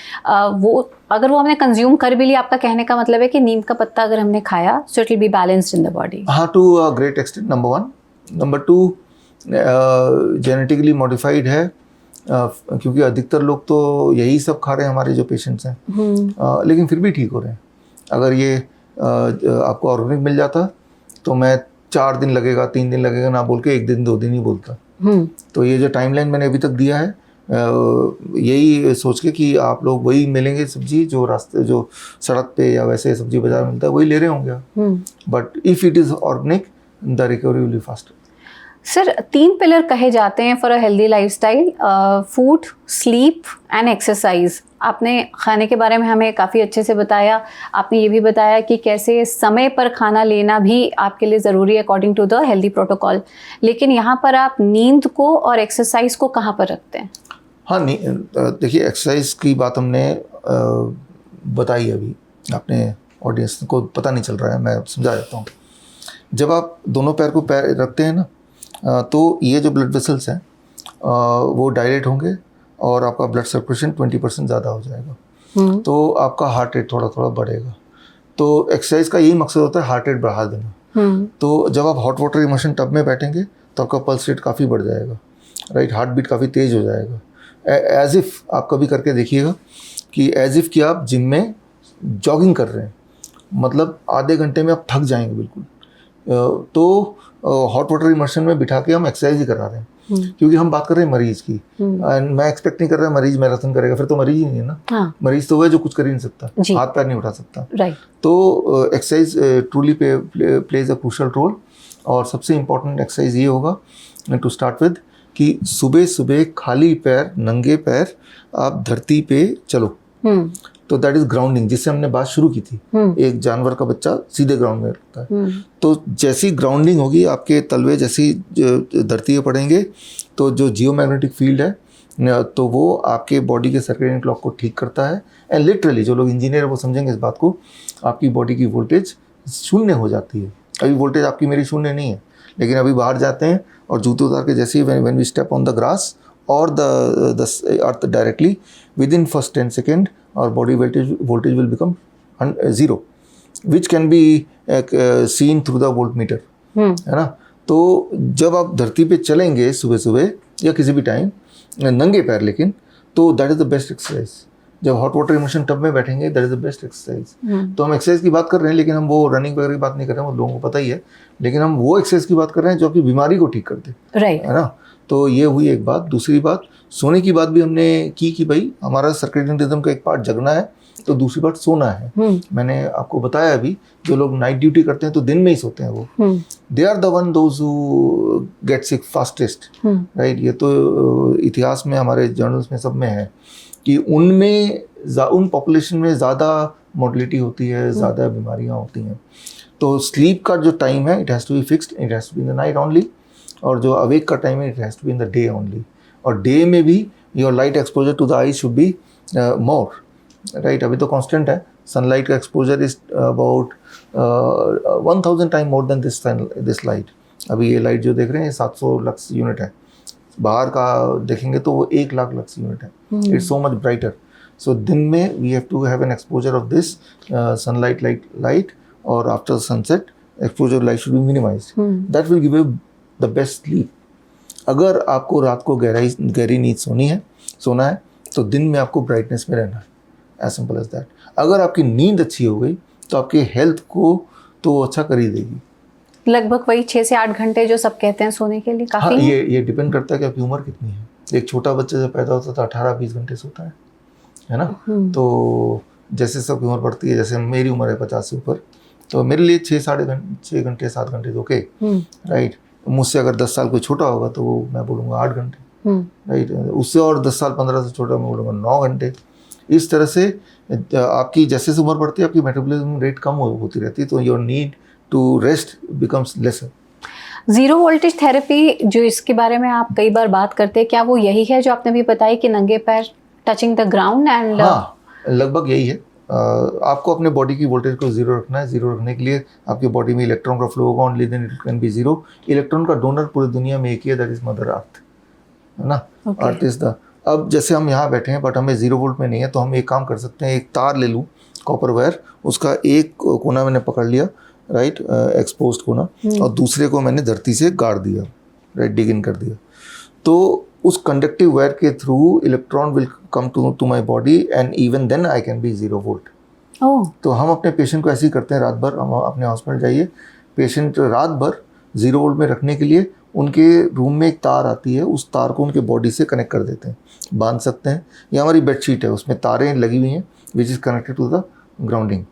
वो अगर वो हमने कंज्यूम कर भी लिया, आपका कहने का मतलब है कि नीम का पत्ता अगर हमने खाया so it will be balanced in the body? हाँ, to a great extent, number 1। Number 2, genetically modified है, क्योंकि अधिकतर लोग तो यही सब खा रहे हैं, हमारे जो पेशेंट्स हैं, लेकिन फिर भी ठीक हो रहे हैं। अगर ये आपको ऑर्गेनिक मिल जाता तो मैं 4 दिन लगेगा, 3 दिन लगेगा ना बोल के 1 दिन 2 दिन ही बोलता। तो ये जो टाइमलाइन मैंने अभी तक दिया है, यही सोच के कि आप लोग वही मिलेंगे सब्जी जो रास्ते, जो सड़क पे या वैसे सब्जी बाजार में मिलता है, वही ले रहे होंगे। But if it is organic, the recovery will be faster. Sir, 3 pillar कहे जाते हैं for a healthy lifestyle: food, sleep and exercise. आपने खाने के बारे में हमें काफ़ी अच्छे से बताया। आपने ये भी बताया कि कैसे समय पर खाना लेना भी आपके लिए ज़रूरी है according to the healthy protocol. लेकिन यहाँ पर आप नींद को और एक्सरसाइज को कहाँ पर रखते हैं? हाँ, देखिए, एक्सरसाइज की बात हमने बताई अभी, अपने ऑडियंस को पता नहीं चल रहा है, मैं समझा देता हूँ। जब आप दोनों पैर को पैर रखते हैं ना, तो ये जो ब्लड वेसल्स हैं वो डायलेट होंगे और आपका ब्लड सर्कुलेशन 20% ज़्यादा हो जाएगा। तो आपका हार्ट रेट थोड़ा थोड़ा बढ़ेगा। तो एक्सरसाइज का यही मकसद होता है, हार्ट रेट बढ़ा देना। तो जब आप हॉट वाटर इमर्शन टब में बैठेंगे तो आपका पल्स रेट काफ़ी बढ़ जाएगा, राइट, हार्ट बीट काफ़ी तेज़ हो जाएगा। एज इफ़ आप कभी करके देखिएगा कि एज इफ़ कि आप जिम में जॉगिंग कर रहे हैं, मतलब आधे घंटे में आप थक जाएंगे बिल्कुल। तो हॉट वाटर इमर्शन में बिठा के हम एक्सरसाइज ही करा रहे हैं, क्योंकि हम बात कर रहे हैं मरीज की, एंड मैं एक्सपेक्ट नहीं कर रहा मरीज मैराथन करेगा, फिर तो मरीज ही नहीं है ना। हाँ। मरीज तो वो है जो कुछ कर ही नहीं सकता, हाथ पैर नहीं उठा सकता। राइट। तो exercise truly plays a crucial role. और सबसे इम्पोर्टेंट एक्सरसाइज ये होगा टू स्टार्ट विद कि सुबह सुबह खाली पैर, नंगे पैर आप धरती पे चलो। तो दैट इज ग्राउंडिंग, जिससे हमने बात शुरू की थी। एक जानवर का बच्चा सीधे ग्राउंड में रहता है। तो जैसी ग्राउंडिंग होगी, आपके तलवे जैसी धरती पे पड़ेंगे, तो जो जियोमैग्नेटिक फील्ड है तो वो आपके बॉडी के सर्केडियन क्लॉक को ठीक करता है। एंड लिटरली जो लोग इंजीनियर है वो समझेंगे इस बात को, आपकी बॉडी की वोल्टेज शून्य हो जाती है। अभी वोल्टेज आपकी मेरी शून्य नहीं है, लेकिन अभी बाहर जाते हैं और जूते उतार के जैसे ही when we step on the grass और the earth directly, within first 10 second our body voltage will become 0, which can be seen through the voltmeter, है ना। तो जब आप धरती पे चलेंगे सुबह सुबह या किसी भी टाइम नंगे पैर, लेकिन तो that is the best exercise. जब हॉट वाटर इमर्शन टब में बैठेंगे, that is the best exercise. तो हम एक्सरसाइज की बात कर रहे हैं, लेकिन हम वो रनिंग वगैरह की बात नहीं कर रहे हैं, वो लोगों को पता ही है, लेकिन हम वो एक्सरसाइज की बात कर रहे हैं जो आपकी बीमारी को ठीक कर दे, राइट, है ना। तो ये हुई एक बात। दूसरी बात, सोने की बात भी हमने की कि भाई हमारा सर्केडियन रिदम का एक पार्ट जगना है, तो दूसरी बात सोना है। मैंने आपको बताया अभी, जो लोग नाइट ड्यूटी करते हैं तो दिन में ही सोते हैं, वो they are the one those who get sick fastest, right. ये तो इतिहास में, हमारे जर्नल्स में, सब में है कि उनमें, उन पॉपुलेशन में ज़्यादा मोर्टलिटी होती है, ज़्यादा बीमारियाँ होती हैं। तो स्लीप का जो टाइम है, it has to be fixed, it has to be in the night only. और जो अवेक का टाइम है, it has to be in the day only. और डे में भी your light exposure to the eyes should be more, right. अभी तो constant है, सनलाइट का exposure is about 1000 time more than this light. अभी ये लाइट जो देख रहे हैं 700 लक्स यूनिट है, बाहर का देखेंगे तो वो 1 लाख लक्स यूनिट है। It's so much brighter. So दिन में we have to have an exposure of this sunlight light, और after sunset exposure light should be minimized. That will give you the best sleep. अगर आपको रात को गहरी नींद सोना है तो दिन में आपको ब्राइटनेस में रहना है, एज सिंपल एज दैट। अगर आपकी नींद अच्छी हो गई तो आपके हेल्थ को तो अच्छा कर ही देगी। लगभग वही 6 से 8 घंटे जो सब कहते हैं सोने के लिए काफी। हाँ, ये डिपेंड करता है कि आपकी उम्र कितनी है। एक छोटा बच्चा जब पैदा होता है तो 18-20 घंटे सोता है ना। तो जैसे सबकी उम्र बढ़ती है, जैसे मेरी उम्र है 50 से ऊपर, तो मेरे लिए 6 घंटे 7 घंटे तो ओके, राइट। मुझसे अगर 10 साल कोई छोटा होगा तो मैं बोलूँगा 8 घंटे, राइट। उससे और 10 साल 15 से छोटा मैं बोलूँगा 9 घंटे। इस तरह से आपकी जैसे जैसे उम्र बढ़ती है आपकी मेटाबॉलिज्म रेट कम होती रहती है, तो your need to rest becomes lesser. Zero voltage therapy जो इसके बारे में आप कई बार बात करते हैं, क्या वो यही है जो आपने भी बताई कि नंगे पैर टचिंग द ग्राउंड एंड? हाँ, लगभग यही है। आपको अपने बॉडी की वोल्टेज को जीरो रखना है। जीरो रखने के लिए आपकी बॉडी में इलेक्ट्रॉन का फ्लो होगा, only then it can be zero. Electron का डोनर पूरी दुनिया में एक ही है, दैट इज मदर अर्थ, है ना। अर्थ इज द, अब जैसे हम यहाँ बैठे हैं बट हमें जीरो वोल्ट में नहीं है, तो हम एक काम कर सकते हैं, एक तार ले लूँ कॉपर वायर, उसका एक कोना मैंने पकड़ लिया, राइट, एक्सपोज्ड कोना, और दूसरे को मैंने धरती से गाड़ दिया, राइट, डिग इन कर दिया। तो उस कंडक्टिव वायर के through electron will come to my body and even then I can be zero volt. तो हम अपने पेशेंट को ऐसे ही करते हैं, रात भर हम अपने हॉस्पिटल जाइए, पेशेंट रात भर जीरो वोल्ट में रखने के लिए उनके रूम में एक तार आती है, उस तार को उनके बॉडी से कनेक्ट कर देते हैं, बांध सकते हैं। या हमारी बेडशीट है, उसमें तारें लगी हुई हैं which is connected to the grounding,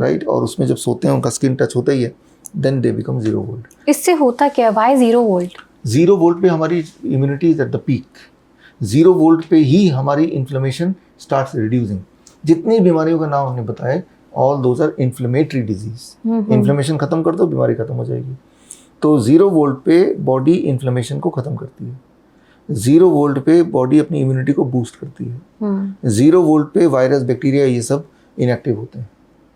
right, और उसमें जब सोते हैं उनका स्किन टच होता ही है, then they become zero volt. इससे होता क्या है, why zero volt? Zero volt पे हमारी immunity is at the peak. Zero volt पे ही हमारी इन्फ्लेमेशन स्टार्ट्स रिड्यूसिंग। जितनी बीमारियों का नाम हमने बताए, all those are inflammatory disease. Inflammation खत्म कर दो, बीमारी खत्म हो जाएगी। तो जीरो वोल्ट पे बॉडी इन्फ्लेमेशन को खत्म करती है, जीरो वोल्ट पे बॉडी अपनी इम्यूनिटी को बूस्ट करती है, जीरो वोल्ट पे वायरस बैक्टीरिया ये सब इनएक्टिव होते हैं।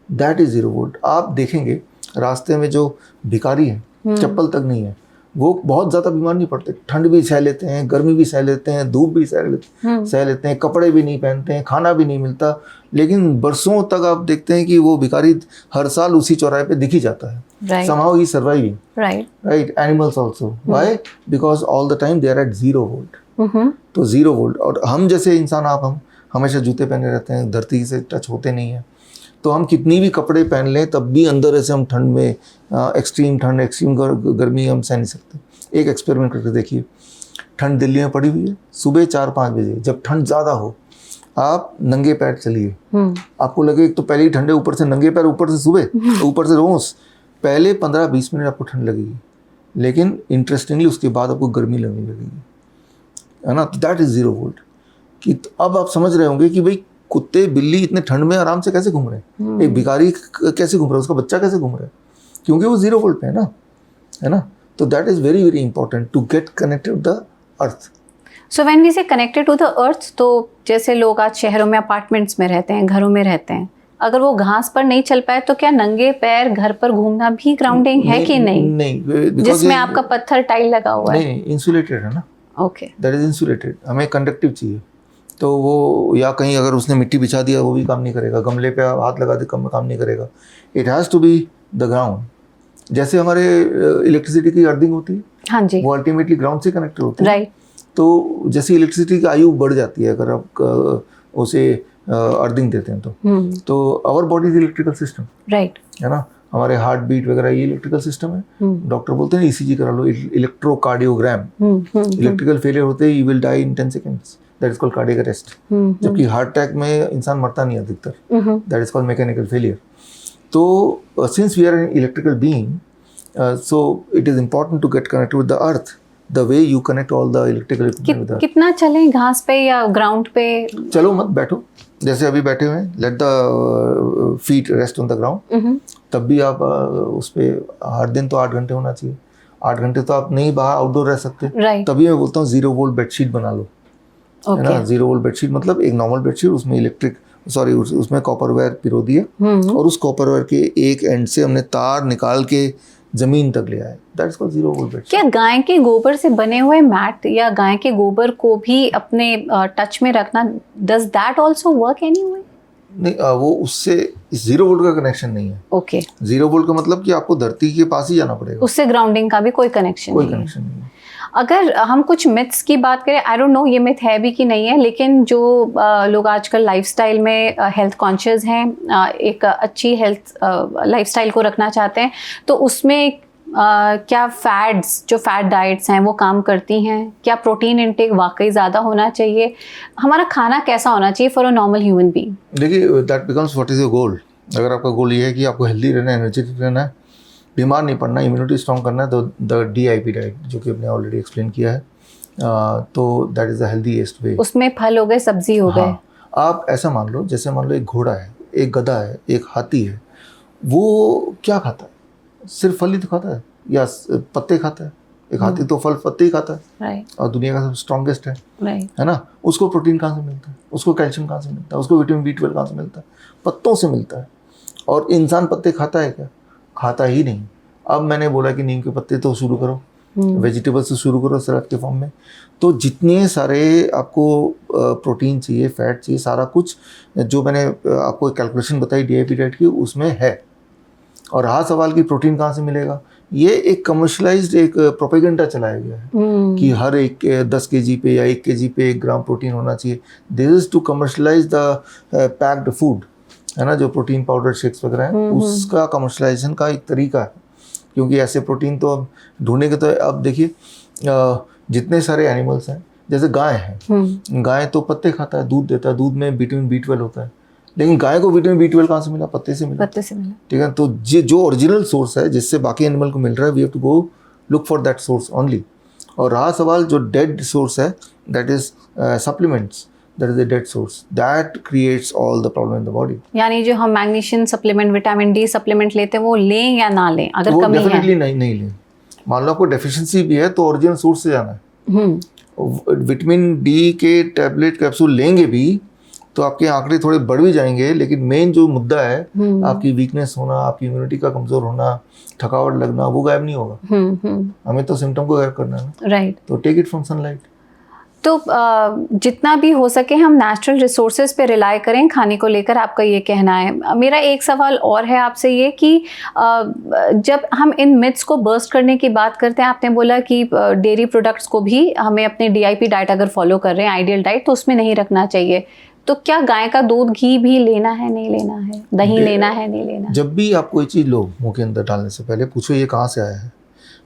That is zero volt. आप देखेंगे रास्ते में जो भिखारी हैं, चप्पल तक नहीं है, वो बहुत ज़्यादा बीमार नहीं पड़ते। ठंड भी सह लेते हैं, गर्मी भी सह लेते हैं, धूप भी सह लेते हैं, कपड़े भी नहीं पहनते हैं, खाना भी नहीं मिलता, लेकिन बरसों तक आप देखते हैं कि वो भिखारी हर साल उसी चौराहे पे दिख ही जाता है। Somehow he is surviving. Right. Animals also. Why? Because all the time they are at zero volt. तो जीरो वोल्ट। और हम जैसे इंसान, हम हमेशा जूते पहने रहते हैं, धरती से टच होते नहीं हैं, तो हम कितनी भी कपड़े पहन लें तब भी अंदर ऐसे हम ठंड में, एक्सट्रीम ठंड, एक्सट्रीम गर्मी हम सह नहीं सकते। एक एक्सपेरिमेंट करके देखिए, ठंड दिल्ली में पड़ी हुई है, सुबह 4-5 बजे जब ठंड ज़्यादा हो, आप नंगे पैर चलिए, आपको लगे एक तो पहले ही ठंडे, ऊपर से नंगे पैर, ऊपर से सुबह, ऊपर से रोज, पहले 15-20 मिनट आपको ठंड लगेगी, लेकिन इंटरेस्टिंगली उसके बाद आपको गर्मी लगने लगेगी, है ना। तो दैट इज जीरो वोल्ट। कि अब आप समझ रहे होंगे कि भाई कुत्ते बिल्ली इतने ठंड में आराम से कैसे घूम रहे हैं, एक भिखारी कैसे घूम रहा है, उसका बच्चा कैसे घूम रहा है, क्योंकि वो जीरो वोल्ट पे है ना। तो that is very very important to get connected to the earth. So when we say connected to the earth, तो जैसे लोग आज शहरों में अपार्टमेंट्स में रहते हैं, घरों में रहते हैं, अगर वो घास पर नहीं चल पाए तो क्या नंगे पैर घर पर घूमना भी ग्राउंडिंग है कि नहीं? नहीं, जिसमें आपका पत्थर टाइल लगा हुआ है। नहीं, इंसुलेटेड है ना। Okay, that is insulated. हमें कंडक्टिव चाहिए, तो वो या कहीं अगर उसने मिट्टी बिछा दिया वो भी काम नहीं करेगा, गमले पे हाथ लगा दे काम नहीं करेगा। It has to be the ground. जैसे हमारे इलेक्ट्रिसिटी की अर्थिंग होती है, हाँ जी, वो अल्टीमेटली ग्राउंड से कनेक्टेड होती है, राइट। तो जैसे इलेक्ट्रिसिटी की आयु बढ़ जाती है अगर आप उसे अर्थिंग देते हैं तो our body is electrical system, right, है ना। हमारे हार्ट बीट वगैरह ये इलेक्ट्रिकल सिस्टम है। डॉक्टर बोलते हैं ईसीजी करा लो, इलेक्ट्रोकार्डियोग्राम। इलेक्ट्रिकल फेलियर होते ही you will die in 10 seconds, that is called cardiac arrest. जबकि हार्ट अटैक में इंसान मरता नहीं अधिकतर, that is called mechanical failure. तो since we are an electrical being, so it is important to get connected with the earth the way you connect all the electrical equipment with the कितना चलें घास पे या ground पे? चलो मत बैठो, जैसे अभी बैठे हुए हैं, let the feet rest on the ground। तब भी आप उस पे हर दिन तो 8 घंटे होना चाहिए। 8 घंटे तो आप नहीं बाहर आउटडोर रह सकते, तभी मैं बोलता हूँ जीरो वोल्ट बेडशीट बना लो, है ना। जीरो वोल्ट बेडशीट मतलब एक नॉर्मल बेडशीट, उसमें उसमें कॉपर वायर पिरो दिया और उस कॉपर वायर के एक एंड से हमने तार निकाल के जमीन तक ले आए, that is called zero volt bedsheet. क्या गाय के गोबर से बने हुए मैट या गाय के गोबर को भी अपने टच में रखना, does that also work anyway? नहीं, वो उससे जीरो वोल्ट का कनेक्शन नहीं है। ओके, जीरो वोल्ट का मतलब कि आपको धरती के पास ही जाना पड़ेगा, उससे ग्राउंडिंग का भी कोई कनेक्शन नहीं है। अगर हम कुछ मिथ्स की बात करें, आई डोंट नो ये मिथ है भी कि नहीं है, लेकिन जो लोग आजकल लाइफस्टाइल में हेल्थ कॉन्शियस हैं, एक अच्छी हेल्थ लाइफस्टाइल को रखना चाहते हैं, तो उसमें क्या जो फैट डाइट्स हैं वो काम करती हैं? क्या प्रोटीन इंटेक वाकई ज़्यादा होना चाहिए? हमारा खाना कैसा होना चाहिए for a normal human being? देखिए, that becomes what is your goal. अगर आपका गोल ये है कि आपको हेल्दी रहना है, एनर्जेटिक रहना है, बीमार नहीं पड़ना, इम्यूनिटी स्ट्रॉन्ग करना है, तो द DIP डाइट, जो कि आपने ऑलरेडी एक्सप्लेन किया है, तो that is the healthiest way. उसमें फल हो गए, सब्जी हो गए। हाँ, आप ऐसा मान लो, जैसे मान लो एक घोड़ा है, एक गधा है, एक हाथी है, वो क्या खाता है? सिर्फ फल ही तो खाता है या पत्ते खाता है? एक हाथी तो फल पत्ते ही खाता है, राइट, और दुनिया का सबसे स्ट्रॉन्गेस्ट है राइट। ना? उसको प्रोटीन कहाँ से मिलता है? उसको कैल्शियम कहाँ से मिलता है? उसको विटामिन B12 कहाँ से मिलता है? पत्तों से मिलता है। और इंसान पत्ते खाता है क्या? खाता ही नहीं। अब मैंने बोला कि नीम के पत्ते तो शुरू करो, वेजिटेबल्स से शुरू करो सलाद के फॉर्म में। तो जितने सारे आपको प्रोटीन चाहिए, फैट चाहिए, सारा कुछ जो मैंने आपको कैलकुलेशन बताई DIP डाइट की, उसमें है। और रहा सवाल कि प्रोटीन कहाँ से मिलेगा, ये एक कमर्शलाइज्ड एक प्रोपेगेंडा चलाया गया है कि हर एक 10 kg पे या 1 kg पे 1 ग्राम प्रोटीन होना चाहिए। This is to commercialize the packed food, है ना, जो प्रोटीन पाउडर शेक्स वगैरह हैं, उसका कमर्शलाइजेशन का एक तरीका है। क्योंकि ऐसे प्रोटीन तो अब ढूंढेंगे तो अब देखिए जितने सारे एनिमल्स हैं, जैसे गाय है, गाय तो पत्ते खाता है, दूध देता है, दूध में विटामिन B12 होता है, लेकिन गाय को विटामिन B12 कहाँ से मिला? पत्ते से मिला। पत्ते से मिला। ठीक है, तो जो ओरिजिनल सोर्स है जिससे बाकी एनिमल को मिल रहा है, we have to go look for that source only. और रहा सवाल जो डेड सोर्स है, that is supplements, that is the dead source, that creates all the problem in the body. यानी जो हम magnesium supplement, vitamin D supplement लेते हैं, वो लें या ना लें? अगर कमी है, डेफिनेटली नहीं लें। मान लो आपको डेफिशिएंसी भी है तो ओरिजिनल सोर्स से जाना है। विटामिन D के टैबलेट कैप्सूल लेंगे भी तो आपके आंकड़े थोड़े बढ़ भी जाएंगे, लेकिन मेन जो मुद्दा है आपकी वीकनेस होना, आपकी इम्यूनिटी का कमजोर होना, थकावट लगना, वो गायब नहीं होगा। हमें तो सिम्टम को गायब करना है, राइट। तो टेक इट फ्रॉम सनलाइट। तो जितना भी हो सके हम नेचुरल रिसोर्सेज पे रिलाई करें खाने को लेकर, आपका ये कहना है। मेरा एक सवाल और है आपसे ये कि जब हम इन मिथ्स को बर्स्ट करने की बात करते हैं, आपने बोला कि डेयरी प्रोडक्ट्स को भी हमें अपने DIP डाइट अगर फॉलो कर रहे हैं, आइडियल डाइट, तो उसमें नहीं रखना चाहिए। तो क्या गाय का दूध, घी भी लेना है, नहीं लेना है? दही लेना है, नहीं लेना? जब भी आप कोई चीज़ लो, मुंह के अंदर डालने से पहले पूछो ये कहाँ से आया है,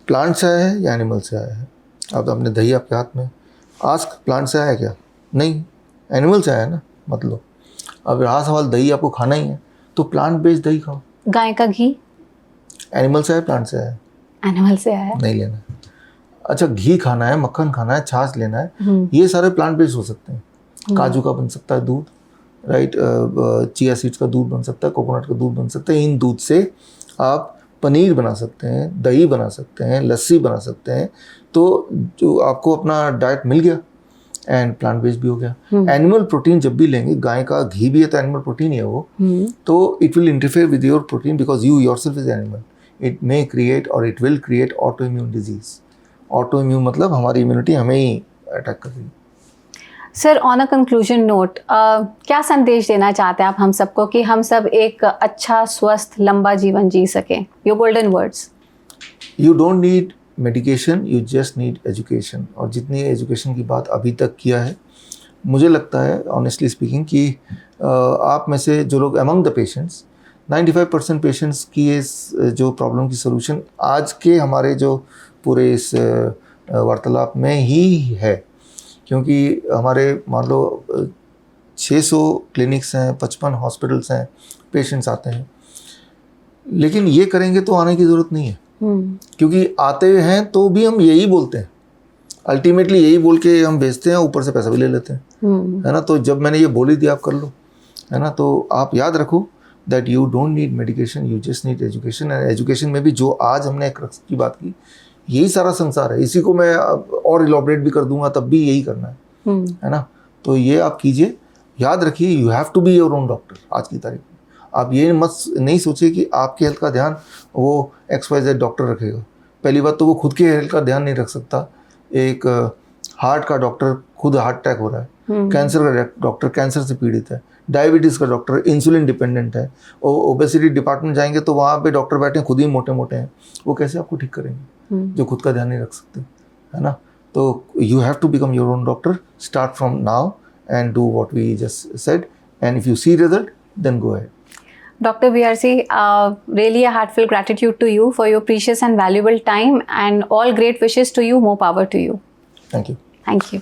प्लांट से आया है या एनिमल से आया है। अब आपने दही आपके हाथ में, आस्क प्लांट से आया क्या? नहीं, एनिमल से आया ना, मतलब। अब रहा सवाल दही आपको खाना ही है तो प्लांट बेस्ड दही खाओ। गाय का घी एनिमल से आया, प्लांट से आया? एनिमल से आया, नहीं लेना। अच्छा, घी खाना है, मक्खन खाना है, छाछ लेना है, ये सारे प्लांट बेस्ड हो सकते हैं। काजू का बन सकता है दूध, राइट, चिया सीड्स का दूध बन सकता है, कोकोनट का दूध बन सकता है। इन दूध से आप पनीर बना सकते हैं, दही बना सकते हैं, लस्सी बना सकते हैं। तो जो आपको अपना डाइट मिल गया एंड प्लांट बेस्ड भी हो गया। एनिमल प्रोटीन जब भी लेंगे, गाय का घी भी है तो एनिमल प्रोटीन ही है वो, तो it will interfere with your protein because you yourself is animal. It may create और it will create autoimmune disease. Autoimmune मतलब हमारी इम्यूनिटी हमें ही अटैक कर रही है। Sir, on a conclusion note, क्या संदेश देना चाहते हैं आप हम सबको कि हम सब एक अच्छा, स्वस्थ, लंबा जीवन जी सकें? Your golden words. You don't need medication, you just need education. और जितनी एजुकेशन की बात अभी तक किया है, मुझे लगता है ऑनेस्टली स्पीकिंग कि आप में से जो लोग अमंग द पेशेंट्स, 95% पेशेंट्स की इस जो प्रॉब्लम की सोल्यूशन आज के हमारे जो पूरे इस वार्तालाप में ही है। क्योंकि हमारे मान लो 600 क्लिनिक्स हैं, 55 हॉस्पिटल्स हैं, पेशेंट्स आते हैं, लेकिन ये करेंगे तो आने की ज़रूरत नहीं है। क्योंकि आते हैं तो भी हम यही बोलते हैं, अल्टीमेटली यही बोल के हम भेजते हैं, ऊपर से पैसा भी ले लेते हैं, है ना। तो जब मैंने ये बोली थी आप कर लो, है ना, तो आप याद रखो that you don't need medication, you just need education. And education में भी जो आज हमने एक रक्स की बात की, यही सारा संसार है। इसी को मैं और इलॉबरेट भी कर दूंगा, तब भी यही करना है ना। तो ये आप कीजिए, याद रखिए, you have to be your own doctor. आज की तारीख में आप ये मत नहीं सोचिए कि आपके हेल्थ का ध्यान वो XYZ डॉक्टर रखेगा। पहली बात तो वो खुद के हेल्थ का ध्यान नहीं रख सकता। एक हार्ट का डॉक्टर खुद हार्ट अटैक हो रहा है, कैंसर का डॉक्टर कैंसर से पीड़ित है, डायबिटीज़ का डॉक्टर इंसुलिन डिपेंडेंट है, ओबेसिटी डिपार्टमेंट जाएंगे तो वहाँ पे डॉक्टर बैठे खुद ही मोटे मोटे हैं, वो कैसे आपको ठीक करेंगे जो खुद का ध्यान नहीं रख सकते, है ना। तो you have to become your own doctor, start from now and do what we just said, and if you see result then go ahead. Dr. BRC, really a heartfelt gratitude to you for your precious and valuable time, and all great wishes to you. More power to you. Thank you. Thank you.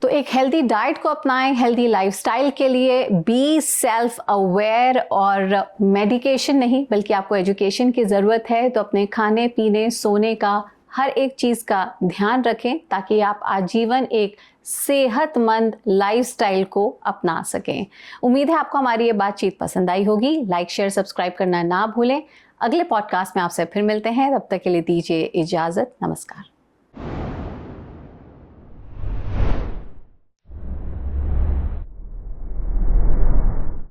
तो एक healthy diet को अपनाएं, healthy lifestyle के लिए be self aware, और medication नहीं बल्कि आपको एजुकेशन की ज़रूरत है। तो अपने खाने पीने सोने का हर एक चीज़ का ध्यान रखें ताकि आप आजीवन एक सेहतमंद लाइफस्टाइल को अपना सकें। उम्मीद है आपको हमारी ये बातचीत पसंद आई होगी। लाइक शेयर सब्सक्राइब करना ना भूलें। अगले पॉडकास्ट में आपसे फिर मिलते हैं, तब तक के लिए दीजिए इजाज़त। नमस्कार।